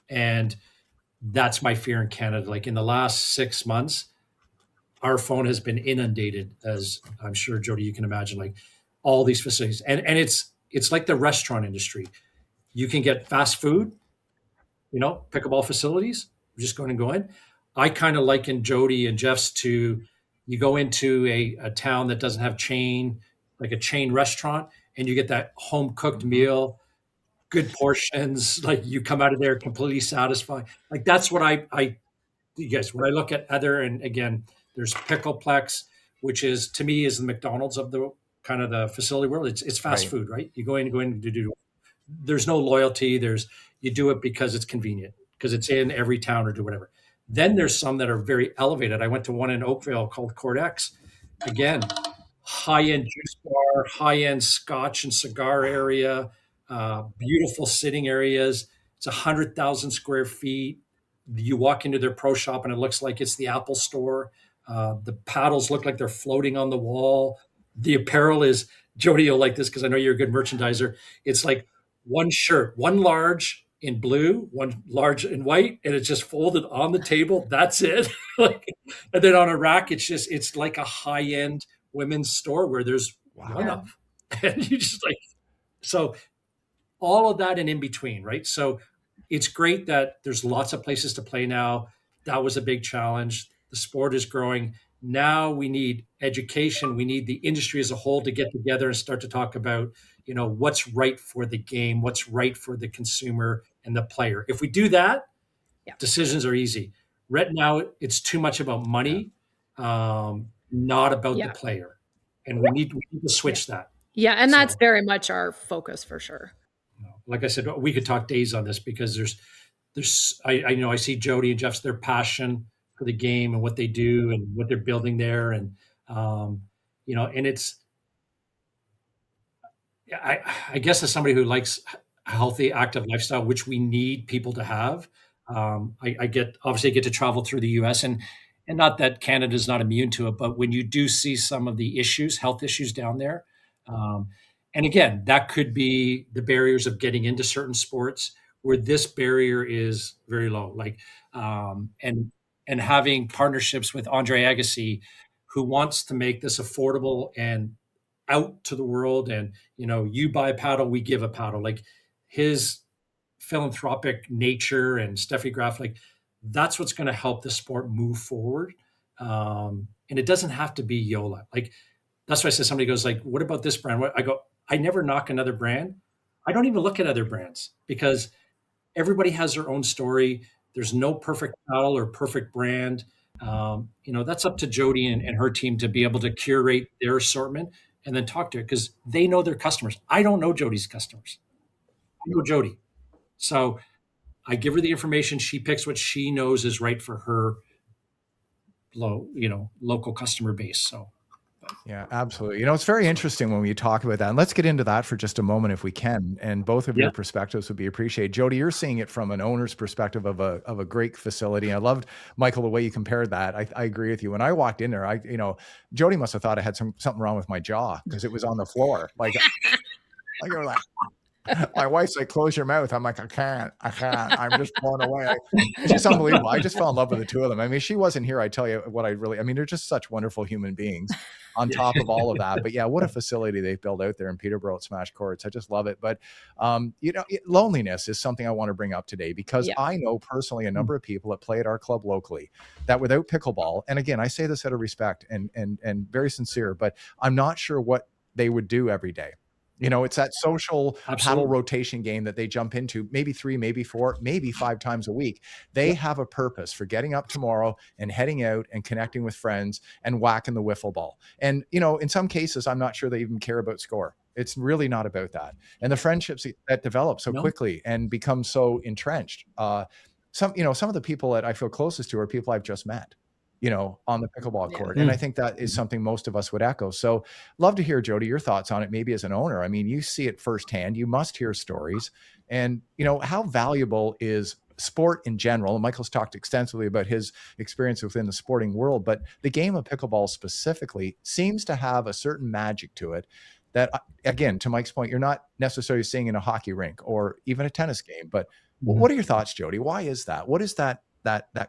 And that's my fear in Canada. Like, in the last 6 months, our phone has been inundated, as I'm sure, Jody, you can imagine, like all these facilities. And it's like the restaurant industry. You can get fast food, pickleball facilities. We're just going to go in. I kind of liken Jody and Jeff's to, you go into a town that doesn't have like a chain restaurant, and you get that home cooked meal, good portions. Like, you come out of there completely satisfied. Like, that's what you guys, when I look at other, and again, there's Pickleplex, which is, to me, is the McDonald's of the kind of the facility world. It's fast food, right? You go in to do. There's no loyalty. You do it because it's convenient, because it's in every town, or do whatever. Then there's some that are very elevated. I went to one in Oakville called Court X. Again, high-end juice bar, high-end scotch and cigar area, beautiful sitting areas. It's 100,000 square feet. You walk into their pro shop and it looks like it's the Apple store. The paddles look like they're floating on the wall. The apparel is, Jody, you'll like this because I know you're a good merchandiser. It's like one shirt, one large in blue, one large in white, and it's just folded on the table. That's it. And then on a rack, it's like a high-end women's store where there's one of. And you just like, so all of that and in between, right? So it's great that there's lots of places to play now. That was a big challenge. The sport is growing. Now we need education. We need the industry as a whole to get together and start to talk about, what's right for the game, what's right for the consumer and the player. If we do that, decisions are easy. Right now, it's too much about money, not about the player. And we need to switch that. Yeah, and that's very much our focus for sure. Like I said, we could talk days on this, because I see Jody and Jeff's their passion for the game and what they do and what they're building there, and and it's I guess as somebody who likes a healthy, active lifestyle, which we need people to have, I get obviously I get to travel through the U.S. and not that Canada is not immune to it, but when you do see some of the issues, health issues down there, um, and again, that could be the barriers of getting into certain sports where this barrier is very low, like and having partnerships with Andre Agassi, who wants to make this affordable and out to the world, and you buy a paddle, we give a paddle, like his philanthropic nature, and Steffi Graf, like that's what's going to help the sport move forward. And it doesn't have to be Joola. Like that's why I said, somebody goes like, what about this brand? I go, I never knock another brand. I don't even look at other brands because everybody has their own story. There's no perfect paddle or perfect brand. That's up to Jody and her team to be able to curate their assortment and then talk to it because they know their customers. I don't know Jody's customers. I know Jody. So I give her the information. She picks what she knows is right for her local customer base. So. Yeah, absolutely. It's very interesting when we talk about that. And let's get into that for just a moment if we can. And both of your perspectives would be appreciated. Jody, you're seeing it from an owner's perspective of a great facility. I loved, Michael, the way you compared that. I agree with you. When I walked in there, Jody must have thought I had something wrong with my jaw because it was on the floor. Like I go like, my wife's like, close your mouth. I'm like, I can't. I'm just blown away. It's just unbelievable. I just fell in love with the two of them. I mean, she wasn't here. I tell you what, they're just such wonderful human beings on top of all of that. But yeah, what a facility they've built out there in Peterborough at Smash Courts. I just love it. But, loneliness is something I want to bring up today because I know personally a number of people that play at our club locally that without pickleball, and again, I say this out of respect and very sincere, but I'm not sure what they would do every day. It's that social paddle rotation game that they jump into maybe 3, maybe 4, maybe 5 times a week. They have a purpose for getting up tomorrow and heading out and connecting with friends and whacking the wiffle ball. And, in some cases, I'm not sure they even care about score. It's really not about that. And the friendships that develop so quickly and become so entrenched. Some of the people that I feel closest to are people I've just met. On the pickleball court. And I think that is something most of us would echo. So love to hear, Jody, your thoughts on it, maybe as an owner. I mean, you see it firsthand, you must hear stories and how valuable is sport in general. And Michael's talked extensively about his experience within the sporting world, but the game of pickleball specifically seems to have a certain magic to it that, again, to Mike's point, you're not necessarily seeing in a hockey rink or even a tennis game, but what are your thoughts, Jody? Why is that? What is that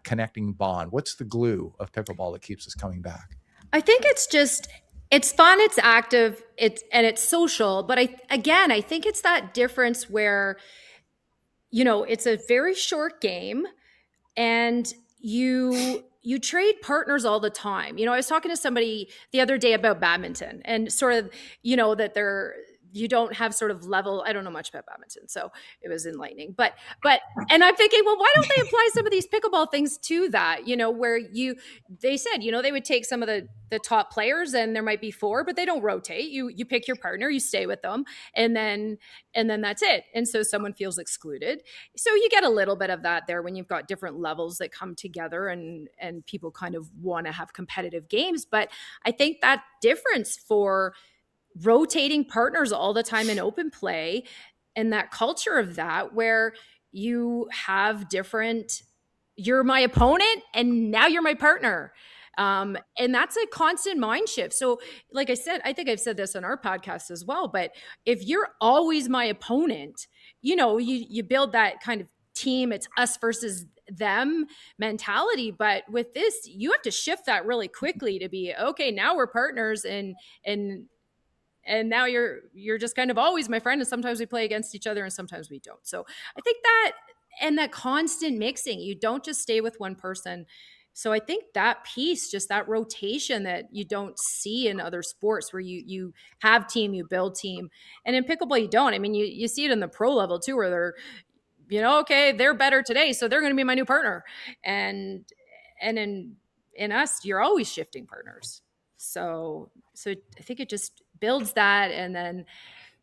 connecting bond? What's the glue of pickleball that keeps us coming back? I think it's fun, it's active, it's social, but I think it's that difference where it's a very short game and you trade partners all the time. I was talking to somebody the other day about badminton and sort of, that you don't have sort of level. I don't know much about badminton, so it was enlightening. But and I'm thinking, well, why don't they apply some of these pickleball things to that? Where they said, they would take some of the top players, and there might be 4, but they don't rotate. You pick your partner, you stay with them, and then that's it. And so someone feels excluded. So you get a little bit of that there when you've got different levels that come together, and people kind of want to have competitive games. But I think that difference for rotating partners all the time in open play and that culture of that where you have you're my opponent and now you're my partner. And that's a constant mind shift. So like I said, I think I've said this on our podcast as well, but if you're always my opponent, you build that kind of team, it's us versus them mentality. But with this, you have to shift that really quickly to be, okay, now we're partners and now you're just kind of always my friend, and sometimes we play against each other and sometimes we don't. So I think that constant mixing, you don't just stay with one person. So I think that piece, just that rotation that you don't see in other sports where you have team, you build team. And in pickleball, you don't. I mean, you see it in the pro level too, where they're, okay, they're better today, so they're going to be my new partner. And in us, you're always shifting partners. So I think it just builds that, and then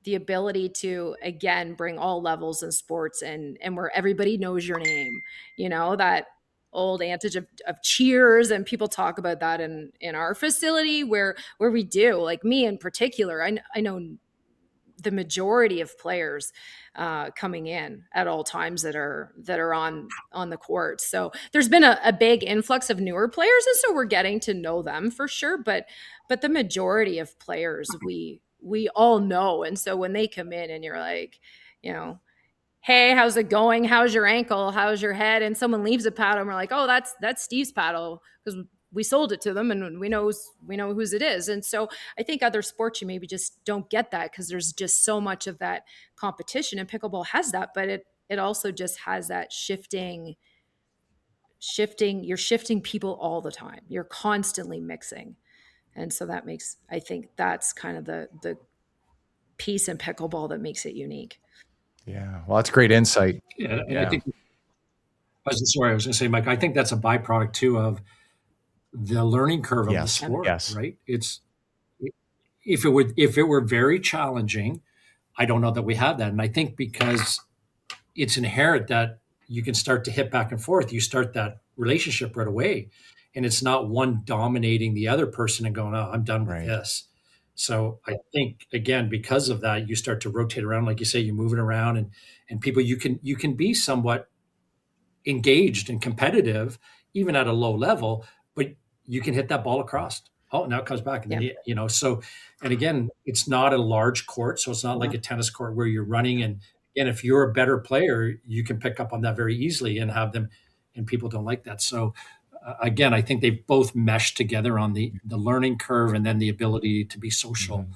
the ability to, again, bring all levels in sports, and where everybody knows your name, that old adage of cheers, and people talk about that in our facility where we do, like me in particular. I know the majority of players coming in at all times that are on the court. So there's been a big influx of newer players, and so we're getting to know them for sure. But the majority of players we all know, and so when they come in and you're like, hey, how's it going? How's your ankle? How's your head? And someone leaves a paddle, and we're like, oh, that's Steve's paddle, because we sold it to them, and we know whose it is. And so I think other sports, you maybe just don't get that, because there's just so much of that competition, and pickleball has that, but it also just has that shifting. You're shifting people all the time. You're constantly mixing. And so that makes, I think that's kind of the piece in pickleball that makes it unique. Yeah. Well, that's great insight. Yeah. And I think, I was going to say, Mike, I think that's a byproduct too of the learning curve of the sport, right? If it were very challenging, I don't know that we have that. And I think because it's inherent that you can start to hit back and forth, you start that relationship right away. And it's not one dominating the other person and going, oh, I'm done with this. So I think, again, because of that, you start to rotate around, like you say, you're moving around, and people, you can be somewhat engaged and competitive, even at a low level, but you can hit that ball across. Oh, now it comes back. And then, so, and again, it's not a large court. So it's not like a tennis court where you're running. And if you're a better player, you can pick up on that very easily and have them, and people don't like that. So again, I think they've both meshed together on the learning curve, and then the ability to be social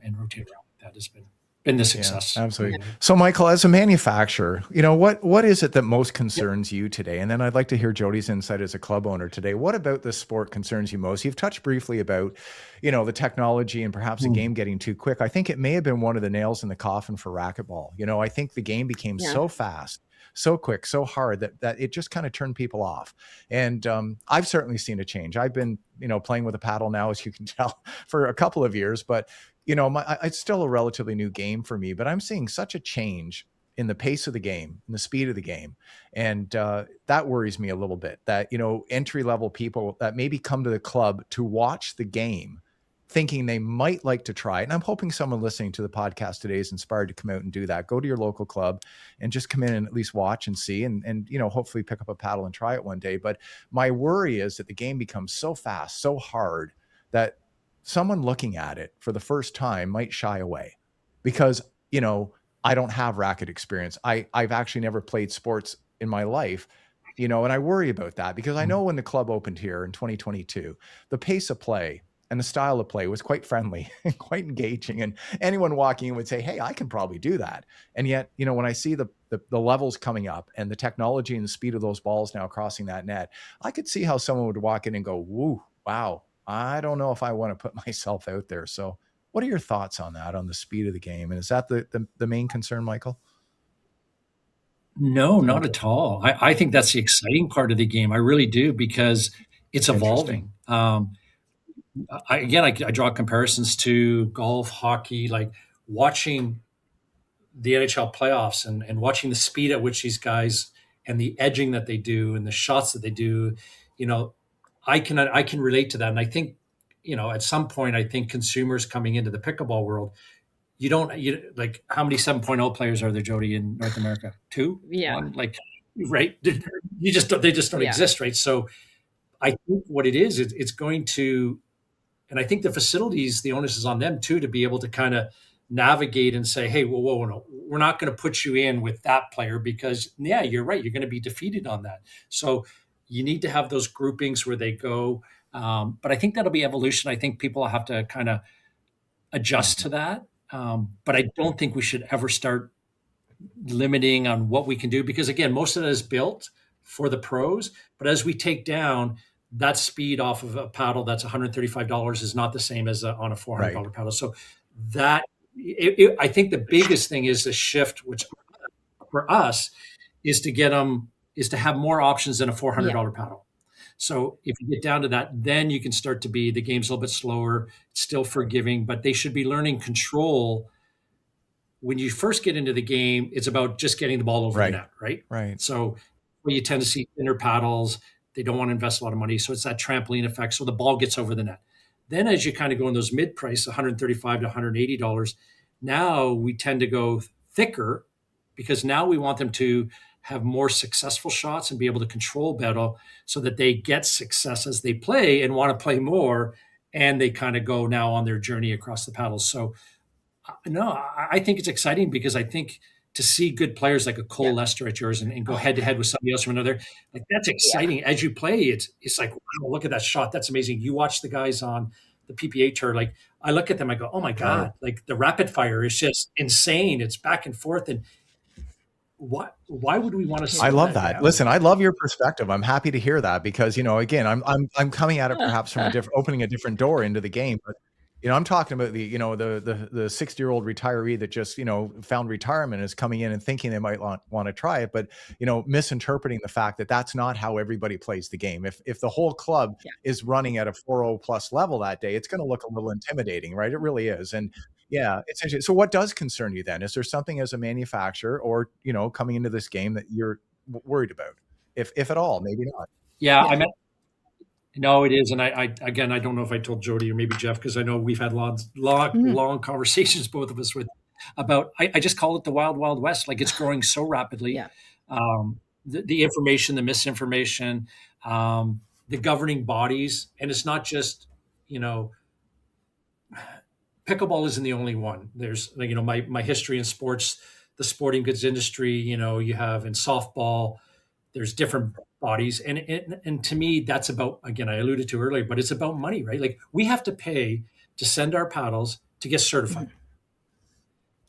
and rotate around. That has been the success. Yeah, absolutely. So Michael, as a manufacturer, what is it that most concerns you today? And then I'd like to hear Jody's insight as a club owner today. What about the sport concerns you most? You've touched briefly about, the technology and perhaps the game getting too quick. I think it may have been one of the nails in the coffin for racquetball. I think the game became so fast, so quick, so hard that it just kind of turned people off. And I've certainly seen a change. I've been, playing with a paddle now, as you can tell, for a couple of years, but it's still a relatively new game for me, but I'm seeing such a change in the pace of the game, in the speed of the game. And that worries me a little bit, that, entry-level people that maybe come to the club to watch the game thinking they might like to try it. And I'm hoping someone listening to the podcast today is inspired to come out and do that. Go to your local club and just come in and at least watch and see, and hopefully pick up a paddle and try it one day. But my worry is that the game becomes so fast, so hard, that someone looking at it for the first time might shy away because, I don't have racket experience. I've actually never played sports in my life, and I worry about that because I know when the club opened here in 2022, the pace of play and the style of play was quite friendly and quite engaging. And anyone walking in would say, hey, I can probably do that. And yet, when I see the levels coming up and the technology and the speed of those balls now crossing that net, I could see how someone would walk in and go, woo, wow, I don't know if I want to put myself out there. So what are your thoughts on that, on the speed of the game? And is that the main concern, Michael? No, not at all. I think that's the exciting part of the game. I really do, because it's evolving. I draw comparisons to golf, hockey, like watching the NHL playoffs and watching the speed at which these guys and the edging that they do and the shots that they do. I can relate to that. And I think, at some point, I think consumers coming into the pickleball world, like, how many 7.0 players are there, Jody, in North America? 2? Yeah. 1? Like, right. They just don't exist. Right. So I think what it is, it's going to, and I think the facilities, the onus is on them too, to be able to kind of navigate and say, hey, whoa, no, we're not going to put you in with that player because, yeah, you're right, you're going to be defeated on that. So you need to have those groupings where they go. But I think that'll be evolution. I think people have to kind of adjust to that. But I don't think we should ever start limiting on what we can do, because again, most of that is built for the pros. But as we take down, that speed off of a paddle that's $135 is not the same as on a $400 paddle. So that I think the biggest thing is the shift, which for us is to get them is to have more options than a $400 paddle. So if you get down to that, then you can start to be, the game's a little bit slower, it's still forgiving, but they should be learning control when you first get into the game, it's about just getting the ball over the Right. net, right? Right. So where you tend to see thinner paddles, they don't want to invest a lot of money. So it's that trampoline effect. So the ball gets over the net. Then as you kind of go in those mid-price, $135 to $180, now we tend to go thicker because now we want them to have more successful shots and be able to control better so that they get success as they play and want to play more. And they kind of go now on their journey across the paddles. So no, I think it's exciting because I think to see good players like a Cole Yeah. Lester at yours and go Oh, head to head with somebody else from another, like that's yeah. exciting. As you play, it's like, wow, look at that shot. That's amazing. You watch the guys on the PPA tour, like I look at them, I go, oh my Right. God, like the rapid fire is just insane. It's back and forth. And why would we want to I slow love that that. down? Listen, I love your perspective. I'm happy to hear that because, again, I'm coming at it perhaps from a different, opening a different door into the game. But, I'm talking about the 60-year-old retiree that just, found retirement is coming in and thinking they might want to try it, but, misinterpreting the fact that that's not how everybody plays the game. If the whole club Yeah. is running at a 4.0 plus level that day, it's going to look a little intimidating, right? It really is. And yeah, it's interesting. So what does concern you then? Is there something as a manufacturer or, coming into this game that you're worried about? If at all, maybe not. Yeah, Yeah. I meant no, it is. And I again, I don't know if I told Jody or maybe Jeff, because I know we've had long conversations, both of us, with about, I just call it the wild, wild west. Like it's growing so rapidly. Yeah. The information, the misinformation, the governing bodies. And it's not just, pickleball isn't the only one. There's, like, my history in sports, the sporting goods industry, you have in softball, there's different bodies. And to me, that's about, again, I alluded to earlier, but it's about money, right? Like we have to pay to send our paddles to get certified.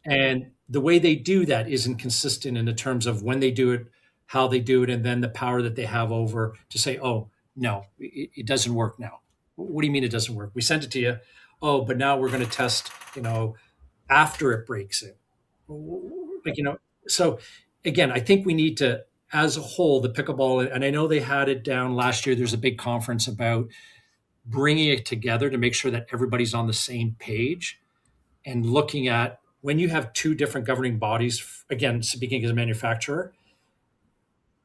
And the way they do that isn't consistent in the terms of when they do it, how they do it, and then the power that they have over to say, oh, no, it doesn't work now. What do you mean it doesn't work? We sent it to you. Oh, but now we're going to test, after it breaks it. Like, so again, I think we need to, as a whole, the pickleball, and I know they had it down last year. There's a big conference about bringing it together to make sure that everybody's on the same page and looking at when you have two different governing bodies, again, speaking as a manufacturer,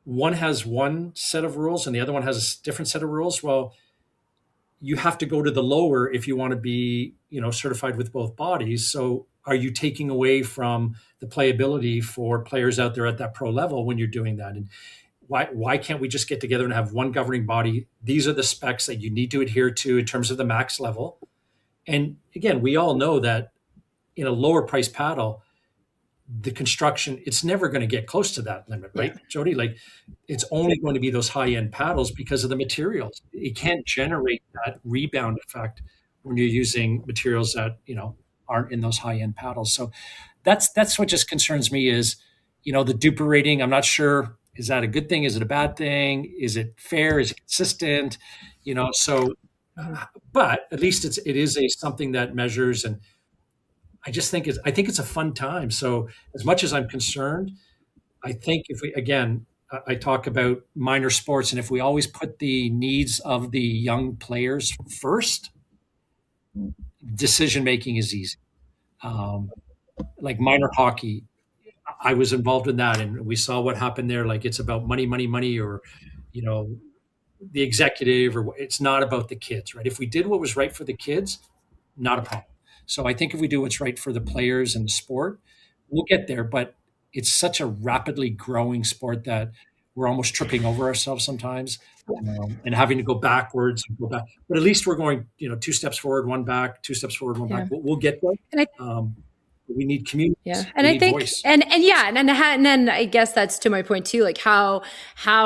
one has one set of rules and the other one has a different set of rules. Well, you have to go to the lower if you want to be, certified with both bodies. So are you taking away from the playability for players out there at that pro level when you're doing that? And why can't we just get together and have one governing body? These are the specs that you need to adhere to in terms of the max level. And again, we all know that in a lower price paddle, the construction, it's never going to get close to that limit, right, Jody? Like it's only going to be those high end paddles because of the materials. It can't generate that rebound effect when you're using materials that, aren't in those high end paddles. So that's what just concerns me is, the duper rating. I'm not sure, is that a good thing? Is it a bad thing? Is it fair? Is it consistent? So, but at least it is something that measures. And I think it's a fun time. So as much as I'm concerned, I think if we, again, I talk about minor sports, and if we always put the needs of the young players first, decision making is easy. Like minor hockey, I was involved in that, and we saw what happened there. Like it's about money, money, money, or the executive, or it's not about the kids, right? If we did what was right for the kids, not a problem. So I think if we do what's right for the players and the sport, we'll get there. But it's such a rapidly growing sport that we're almost tripping over ourselves sometimes, and having to go backwards and go back. But at least we're going, 2 steps forward, one back, 2 steps forward, one back. We'll get there. And We need community. Yeah. And I think, voice. And then I guess that's to my point too, like how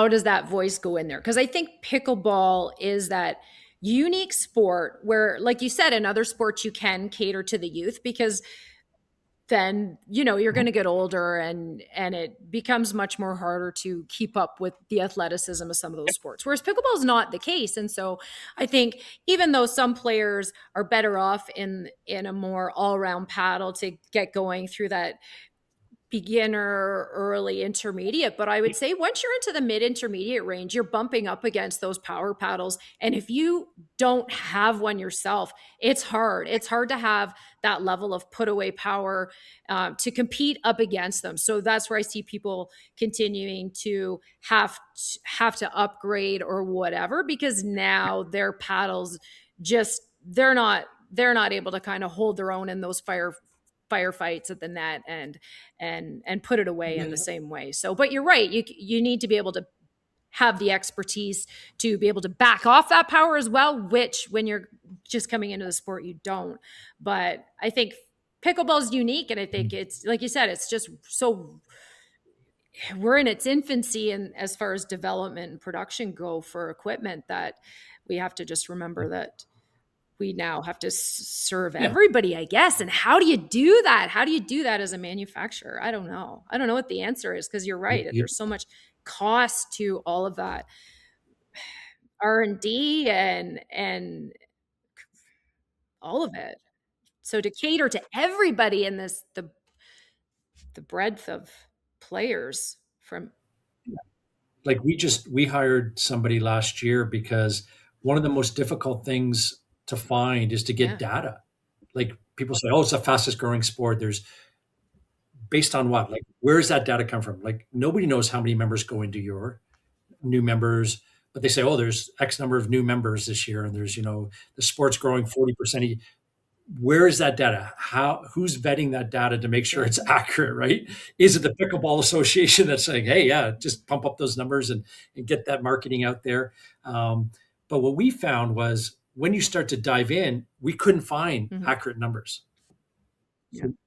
does that voice go in there? Because I think pickleball is that unique sport where, like you said, in other sports, you can cater to the youth because then, you're going to get older and it becomes much more harder to keep up with the athleticism of some of those sports. Whereas pickleball is not the case. And so I think even though some players are better off in a more all-around paddle to get going through that beginner, early, intermediate. But I would say once you're into the mid intermediate range, you're bumping up against those power paddles. And if you don't have one yourself, it's hard. It's hard to have that level of put away power to compete up against them. So that's where I see people continuing to have to upgrade or whatever, because now their paddles just they're not able to kind of hold their own in those firefights at the net and put it away in the same way. So, but you're right. You need to be able to have the expertise to be able to back off that power as well, which when you're just coming into the sport, you don't. But I think pickleball is unique. And I think it's, like you said, it's just so we're in its infancy. And as far as development and production go for equipment, that we have to just remember that we now have to serve everybody, I guess. And how do you do that? How do you do that as a manufacturer? I don't know. I don't know what the answer is, because you're right. There's so much cost to all of that R&D and all of it. So to cater to everybody in this, the breadth of players from. Like we hired somebody last year because one of the most difficult things to find is to get data. Like people say, oh, it's the fastest growing sport. There's based on what? Like, where does that data come from? Like nobody knows how many members go into your new members, but they say, oh, there's X number of new members this year. And there's, the sport's growing 40%. Where is that data? Who's vetting that data to make sure it's accurate, right? Is it the Pickleball Association that's saying, hey, yeah, just pump up those numbers and get that marketing out there? But what we found was when you start to dive in, we couldn't find accurate numbers.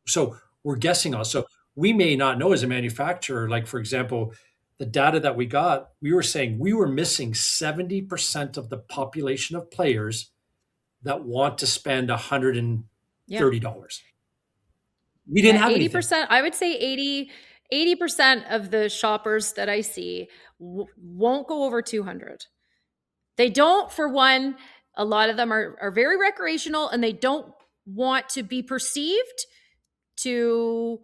So we're guessing also. We may not know as a manufacturer, like, for example, the data that we got, we were saying we were missing 70% of the population of players that want to spend $130. We didn't have 80%. anything. I would say 80% of the shoppers that I see won't go over 200. They don't, for one, a lot of them are very recreational, and they don't want to be perceived to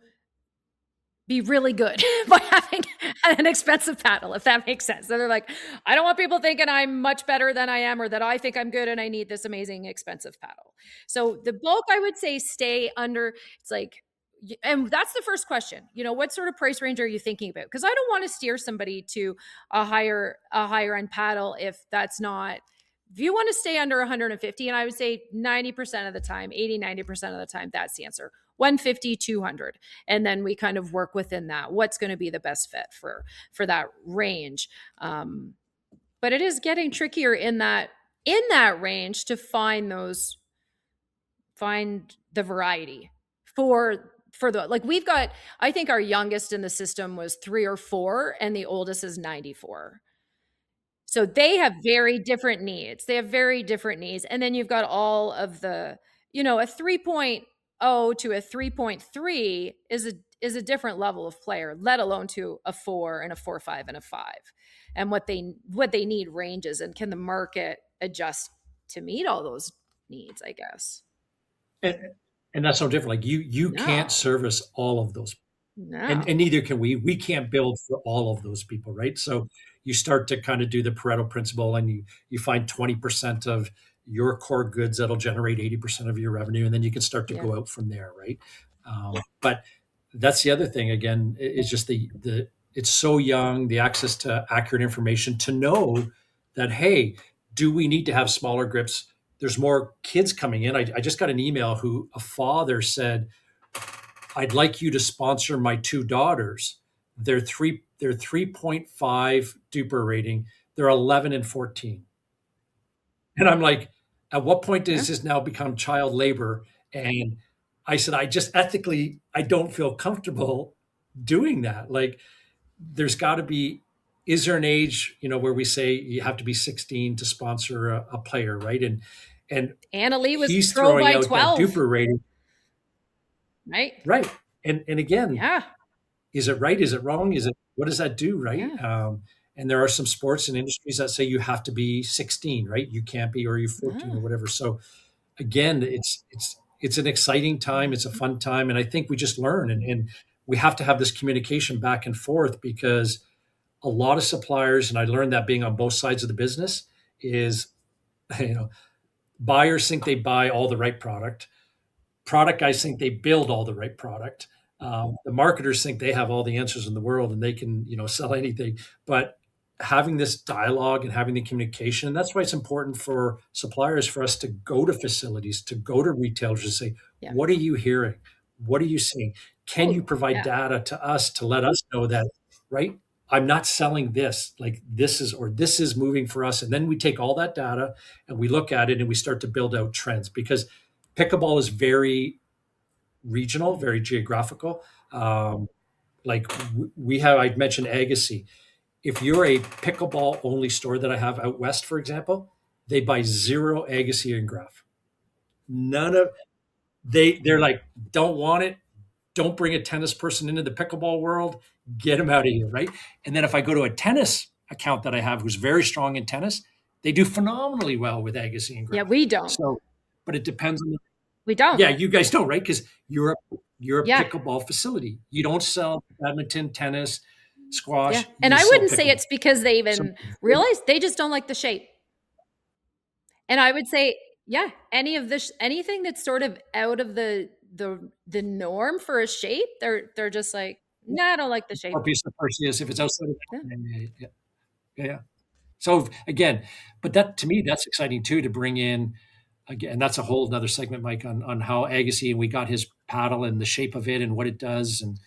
be really good by having an expensive paddle, if that makes sense. So they're like, I don't want people thinking I'm much better than I am, or that I think I'm good and I need this amazing expensive paddle. So the bulk, I would say, stay under, it's like, and that's the first question, what sort of price range are you thinking about? Because I don't want to steer somebody to a higher end paddle if that's not, if you want to stay under 150, and I would say 90% of the time, 80-90% of the time, that's the answer. 150, 200. And then we kind of work within that. What's going to be the best fit for that range? But it is getting trickier in that range to find the variety for the, like, we've got, I think our youngest in the system was 3 or 4, and the oldest is 94. So they have very different needs. And then you've got all of the, a 3.0 to a 3.3 is a different level of player, let alone to a 4 and a 4.5 and a 5. And what they need ranges, and can the market adjust to meet all those needs, I guess. And that's so different. Like you can't service all of those. No. And neither can we. We can't build for all of those people, right? So you start to kind of do the Pareto principle, and you find 20% of your core goods that'll generate 80% of your revenue, and then you can start to go out from there, right? But that's the other thing. Again, is just it's so young, the access to accurate information to know that, hey, do we need to have smaller grips? There's more kids coming in. I just got an email who a father said, I'd like you to sponsor my 2 daughters. They're 3.5 duper rating. They're 11 and 14. And I'm like, at what point does this now become child labor? And I said, I just ethically, I don't feel comfortable doing that. Like, there's got to be, is there an age, where we say you have to be 16 to sponsor a player, right? And Annalee was he's pro throwing by out 12. that duper rating. Right. And again, is it right? Is it wrong? What does that do? Right. Yeah. And there are some sports and industries that say you have to be 16, right? You can't be, or you're 14 or whatever. So again, it's an exciting time. It's a fun time. And I think we just learn. And we have to have this communication back and forth, because a lot of suppliers, and I learned that being on both sides of the business, is, you know, buyers think they buy all the right product. Product guys think they build all the right product. The marketers think they have all the answers in the world and they can, sell anything. But having this dialogue and having the communication, that's why it's important for suppliers, for us to go to facilities, to go to retailers and say, Yeah. what are you hearing? What are you seeing? Can you provide data to us to let us know that, right? I'm not selling this, like this is moving for us. And then we take all that data and we look at it and we start to build out trends, because pickleball is very regional, very geographical. Like I'd mentioned Agassi. If you're a pickleball only store that I have out west, for example, they buy 0 Agassi and Graph. They're like, don't want it. Don't bring a tennis person into the pickleball world. Get them out of here, right? And then if I go to a tennis account that I have who's very strong in tennis, they do phenomenally well with Agassi and Graph. Yeah, we don't. So, but it depends on we don't. Yeah, you guys don't, right? Because you're a pickleball facility. You don't sell badminton, tennis, squash. Yeah. And I wouldn't say it's because they even realize, they just don't like the shape. And I would say, anything that's sort of out of the norm for a shape, they're just like, nah, I don't like the shape. Or piece of Perseus if it's outside of that. Yeah. So again, but that, to me, that's exciting too, to bring in, again, that's a whole other segment, Mike, on how Agassi, and we got his paddle and the shape of it and what it does. And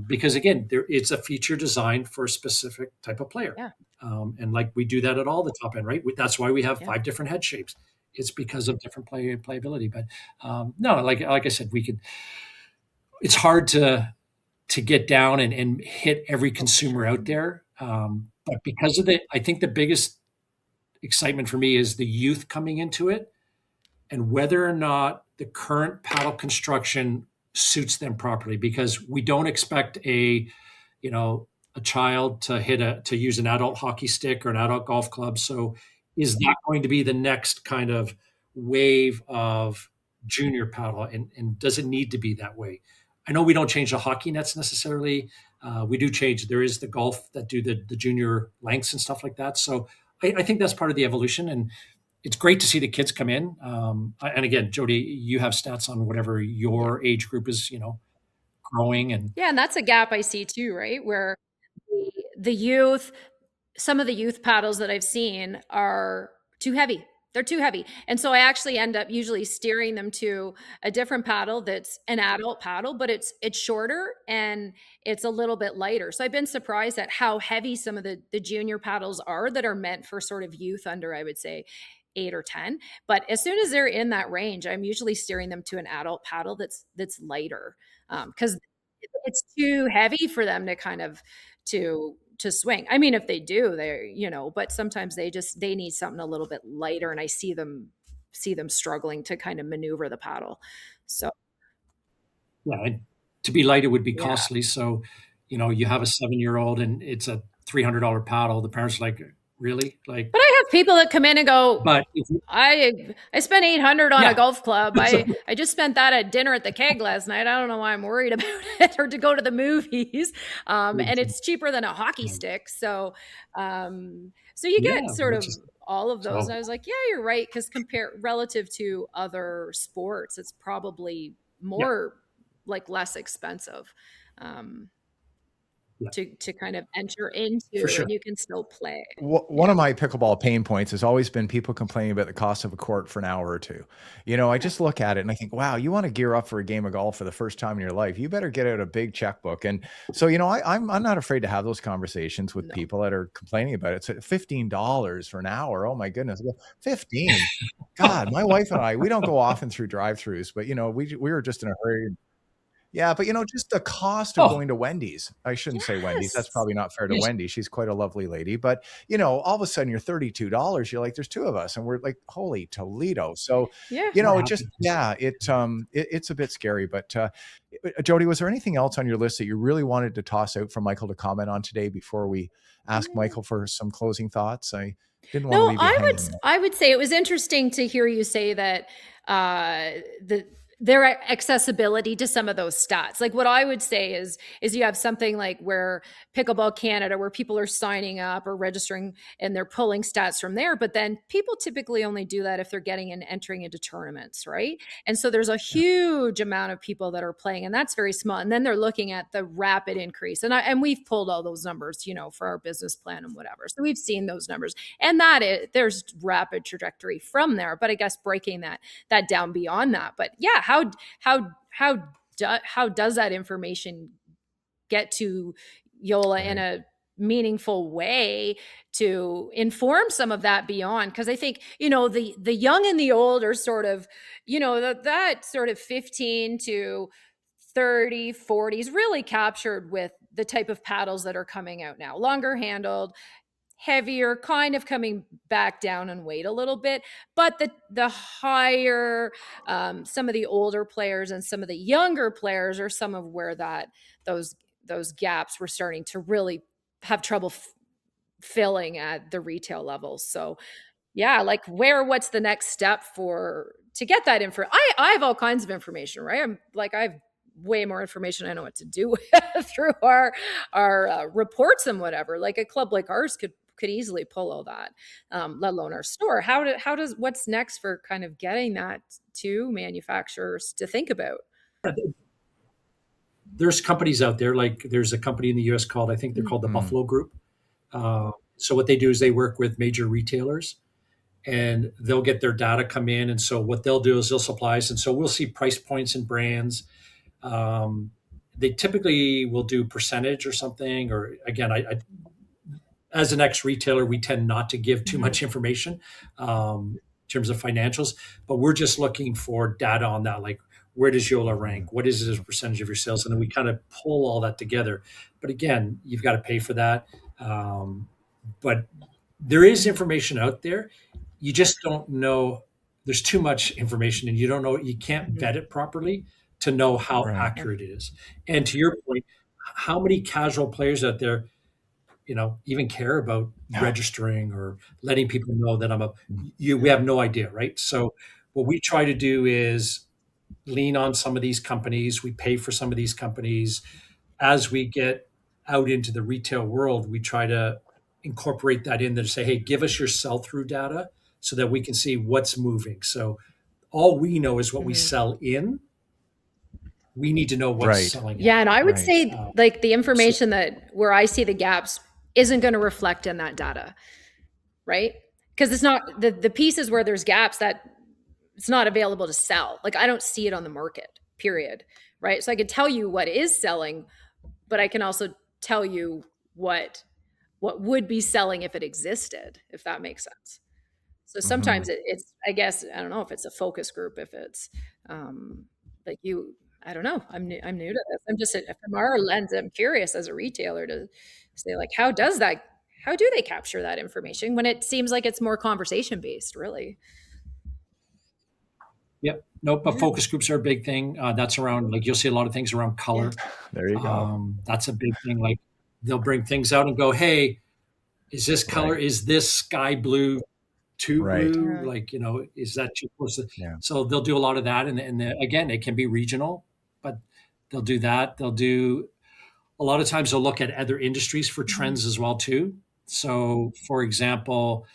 because again, it's a feature designed for a specific type of player. Yeah. And like we do that at all the top end, right? That's why we have 5 different head shapes. It's because of different playability. But no, like I said, it's hard to get down and hit every consumer out there. But because of I think the biggest excitement for me is the youth coming into it, and whether or not the current paddle construction suits them properly, because we don't expect a child to use an adult hockey stick or an adult golf club. So is that going to be the next kind of wave of junior paddle? And does it need to be that way? I know we don't change the hockey nets necessarily. We do change. There is the golf that do the junior lengths and stuff like that. So I think that's part of the evolution. And it's great to see the kids come in. And again, Jody, you have stats on whatever your age group is, growing. And that's a gap I see too, right? Where the youth, some of the youth paddles that I've seen are too heavy. They're too heavy. And so I actually end up usually steering them to a different paddle that's an adult paddle, but it's shorter and it's a little bit lighter. So I've been surprised at how heavy some of the junior paddles are that are meant for sort of youth under, I would say, 8 or 10. But as soon as they're in that range, I'm usually steering them to an adult paddle that's lighter, because it's too heavy for them to kind of to swing. I mean, if they do, but sometimes they need something a little bit lighter, and I see them struggling to kind of maneuver the paddle. So yeah, to be lighter would be costly. So, you have a 7-year-old and it's a $300 paddle. The parents are like, really? But I have people that come in and go, but I spent $800 on a golf club. I just spent that at dinner at the keg last night. I don't know why I'm worried about it, or to go to the movies. And it's cheaper than a hockey stick. So, you get sort of all of those. And I was like, yeah, you're right. Cause relative to other sports, it's probably more like less expensive. To kind of enter into, and you can still play. One of my pickleball pain points has always been people complaining about the cost of a court for an hour or two. I just look at it and I think, wow, you want to gear up for a game of golf for the first time in your life, you better get out a big checkbook. And so, I'm not afraid to have those conversations with people that are complaining about it. So $15 for an hour. Oh my goodness. 15. God, my wife and I, we don't go often through drive-throughs, but we were just in a hurry. Yeah, but just the cost of going to Wendy's. I shouldn't say Wendy's. That's probably not fair to Wendy. She's quite a lovely lady. But, all of a sudden you're $32. You're like, there's 2 of us. And we're like, holy Toledo. So, it's a bit scary. But Jody, was there anything else on your list that you really wanted to toss out for Michael to comment on today before we ask Michael for some closing thoughts? I didn't want to leave you hanging. I would say it was interesting to hear you say that their accessibility to some of those stats. Like what I would say is you have something like where Pickleball Canada, where people are signing up or registering and they're pulling stats from there. But then people typically only do that if they're getting and entering into tournaments, right? And so there's a huge amount of people that are playing, and that's very small. And then they're looking at the rapid increase. And we've pulled all those numbers, for our business plan and whatever. So we've seen those numbers. And there's rapid trajectory from there. But I guess breaking that down beyond that. But yeah, how does that information get to Joola in a meaningful way to inform some of that beyond? Because I think the young and the old are sort of that sort of 15 to 30, 40s really captured with the type of paddles that are coming out now, longer handled, heavier, kind of coming back down in weight a little bit, but the higher, some of the older players and some of the younger players are some of where those gaps were starting to really have trouble filling at the retail levels. So yeah, like what's the next step to get that info? I have all kinds of information, right? I have way more information I know what to do with through our reports and whatever. Like a club like ours could easily pull all that, let alone our store. What's next for kind of getting that to manufacturers to think about? There's companies out there, like there's a company in the US called, I think they're called the Buffalo Group. So what they do is they work with major retailers and they'll get their data come in. And so what they'll do is they'll supply us. And so we'll see price points and brands. They typically will do percentage or something, or again, I as an ex-retailer, we tend not to give too much information in terms of financials, but we're just looking for data on that. Like, where does Joola rank? What is it as a percentage of your sales? And then we kind of pull all that together. But again, you've got to pay for that. But there is information out there. You just don't know. There's too much information and you don't know, you can't vet it properly to know how accurate it is. And to your point, how many casual players out there even care about registering or letting people know that we have no idea, right? So what we try to do is lean on some of these companies. We pay for some of these companies. As we get out into the retail world, we try to incorporate that in there to say, hey, give us your sell-through data so that we can see what's moving. So all we know is what we sell in. We need to know what's selling. Yeah. And I would say like the information where I see the gaps isn't going to reflect in that data, right? Because it's not the pieces where there's gaps that it's not available to sell. Like I don't see it on the market, period. Right. So I could tell you what is selling, but I can also tell you what would be selling if it existed, if that makes sense. So sometimes it's, I guess, I don't know if it's a focus group, if it's like I don't know. I'm new to this. I'm just from our lens, I'm curious as a retailer to say like, how do they capture that information when it seems like it's more conversation based, really? Yep. Nope. But focus groups are a big thing. That's around, like, you'll see a lot of things around color. Yeah. There you go. That's a big thing. Like they'll bring things out and go, hey, is this color, is this sky blue too blue? Yeah. Like, is that too close? So they'll do a lot of that. And again, it can be regional, but they'll do that. They'll do, a lot of times they'll look at other industries for trends as well too. So for example,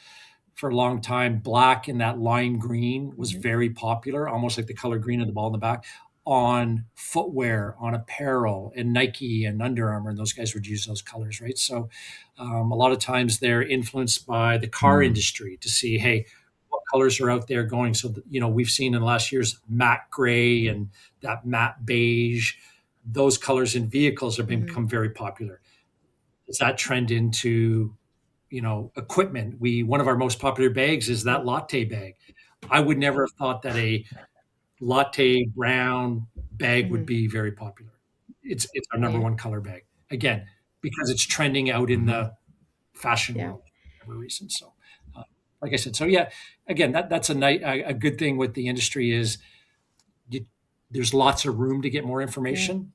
for a long time, black and that lime green was very popular, almost like the color green of the ball in the back, on footwear, on apparel, and Nike and Under Armour, and those guys would use those colors, right? So a lot of times they're influenced by the car industry to see, hey, what colors are out there going. So, we've seen in the last years matte gray and that matte beige, those colors in vehicles have become very popular. Does that trend into, equipment? One of our most popular bags is that latte bag. I would never have thought that a latte brown bag would be very popular. It's our number one color bag. Again, because it's trending out in the fashion world for whatever reason. So, like I said, again, that's a good thing with the industry is there's lots of room to get more information.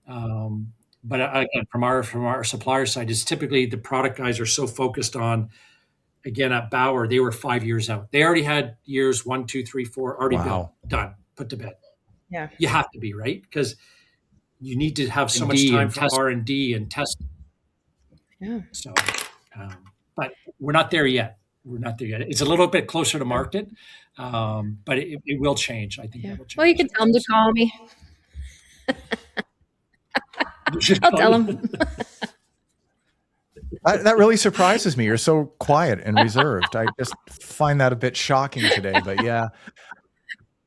But again, from our supplier side, is typically the product guys are so focused on, again, at Bauer, they were 5 years out. They already had years 1, 2, 3, 4 already built, done, put to bed. Yeah. You have to be, right? Because you need to have so much time for R&D and testing. Yeah. So, but we're not there yet. We're not there yet. It's a little bit closer to market, but it will change. I think that will change. Well, you can tell them to call me. I'll tell them. That really surprises me. You're so quiet and reserved. I just find that a bit shocking today, but yeah.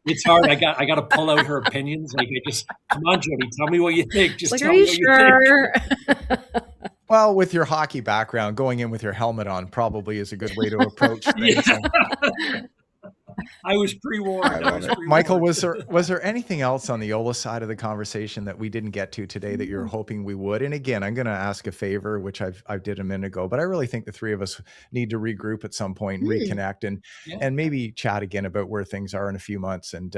It's hard. I got to pull out her opinions. Like, come on, Jody, tell me what you think. Just tell me what you think. Well, with your hockey background, going in with your helmet on probably is a good way to approach things. I was pre-warned. Michael, was there anything else on the Joola side of the conversation that we didn't get to today that you're hoping we would? And again, I'm going to ask a favor, which I did a minute ago, but I really think the three of us need to regroup at some point and reconnect and maybe chat again about where things are in a few months. And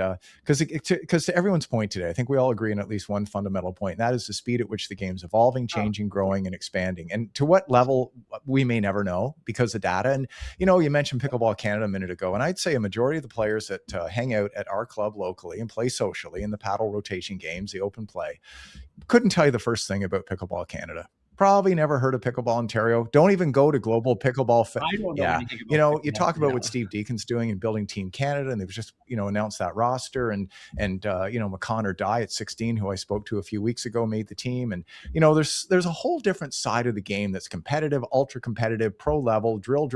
because to everyone's point today, I think we all agree on at least one fundamental point, and that is the speed at which the game's evolving, changing, growing, and expanding. And to what level, we may never know because of data. And, you mentioned Pickleball Canada a minute ago, and I'd say a majority of the players that hang out at our club locally and play socially in the paddle rotation games, the open play, couldn't tell you the first thing about Pickleball Canada. Probably never heard of Pickleball Ontario. Don't even go to Global Pickleball. I don't know anything about you talk about what Steve Deacon's doing and building Team Canada, and they've just announced that roster, and McConnor Dye at 16, who I spoke to a few weeks ago, made the team, and there's a whole different side of the game that's competitive, ultra competitive, pro level, drill,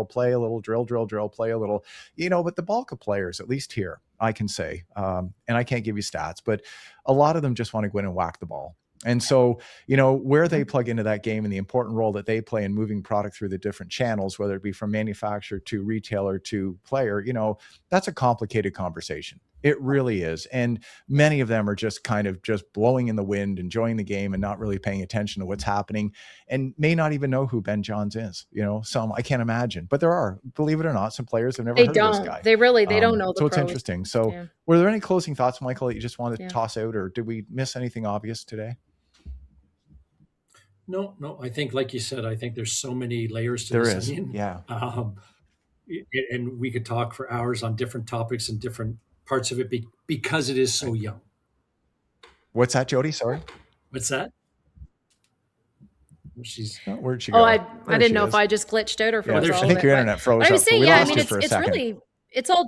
play a little, drill, play a little, but the bulk of players, at least here, I can say, and I can't give you stats, but a lot of them just want to go in and whack the ball. And so, where they plug into that game and the important role that they play in moving product through the different channels, whether it be from manufacturer to retailer to player, that's a complicated conversation. It really is. And many of them are just kind of just blowing in the wind, enjoying the game and not really paying attention to what's happening, and may not even know who Ben Johns is. Some, I can't imagine, but there are, believe it or not, some players have never heard of this guy. They don't know. So it's interesting. So were there any closing thoughts, Michael, that you just wanted to toss out, or did we miss anything obvious today? No. I think, like you said, I think there's so many layers to this onion. Yeah. And we could talk for hours on different topics and different parts of it because it is so young. What's that, Jody? Sorry. What's that? Where'd she go? I didn't know if I just glitched out or if it was all I think your internet froze. I was saying, it's really, it's all.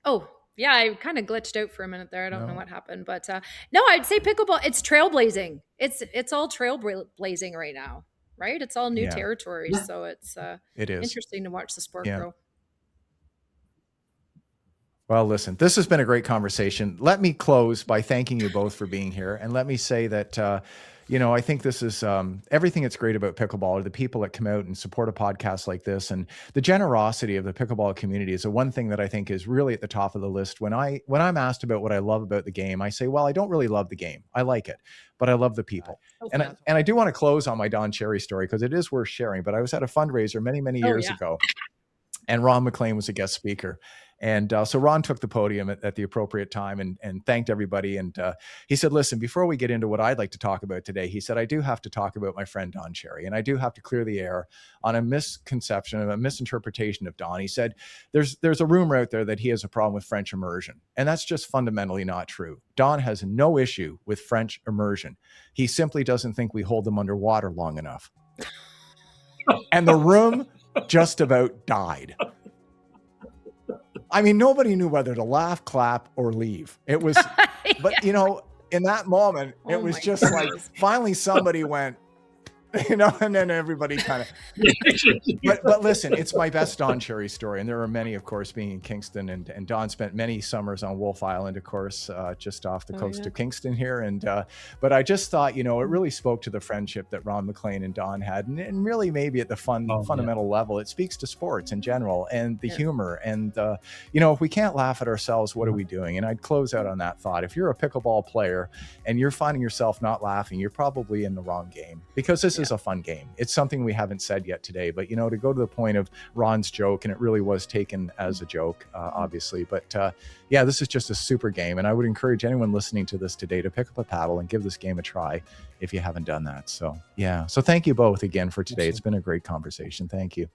Oh. Yeah, I kind of glitched out for a minute there. I don't know what happened, but no, I'd say pickleball. It's trailblazing. It's all trailblazing right now, right? It's all new territories, so it is interesting to watch the sport grow. Well, listen, this has been a great conversation. Let me close by thanking you both for being here, and let me say that. I think this is everything that's great about pickleball are the people that come out and support a podcast like this, and the generosity of the pickleball community is the one thing that I think is really at the top of the list. When I'm asked about what I love about the game, I say, well, I don't really love the game. I like it, but I love the people. And I do want to close on my Don Cherry story because it is worth sharing. But I was at a fundraiser many years ago, and Ron McLean was a guest speaker. And so Ron took the podium at the appropriate time and thanked everybody. And he said, listen, before we get into what I'd like to talk about today, he said, I do have to talk about my friend Don Cherry, and I do have to clear the air on a misconception and a misinterpretation of Don. He said, there's a rumor out there that he has a problem with French immersion. And that's just fundamentally not true. Don has no issue with French immersion. He simply doesn't think we hold them underwater long enough. And the room just about died. I mean, nobody knew whether to laugh, clap, or leave. It was, but in that moment, it was just like, finally somebody went, and then everybody kind of, but listen, it's my best Don Cherry story. And there are many, of course, being in Kingston, and Don spent many summers on Wolf Island, of course, just off the coast of Kingston here. And, but I just thought, it really spoke to the friendship that Ron McLean and Don had. And really maybe at the fundamental level, it speaks to sports in general and the humor. And, if we can't laugh at ourselves, what are we doing? And I'd close out on that thought. If you're a pickleball player and you're finding yourself not laughing, you're probably in the wrong game, because this is a fun game. It's something we haven't said yet today, but to go to the point of Ron's joke, and it really was taken as a joke, obviously, but this is just a super game, and I would encourage anyone listening to this today to pick up a paddle and give this game a try if you haven't done that. So thank you both again for today. It's been a great conversation. Thank you.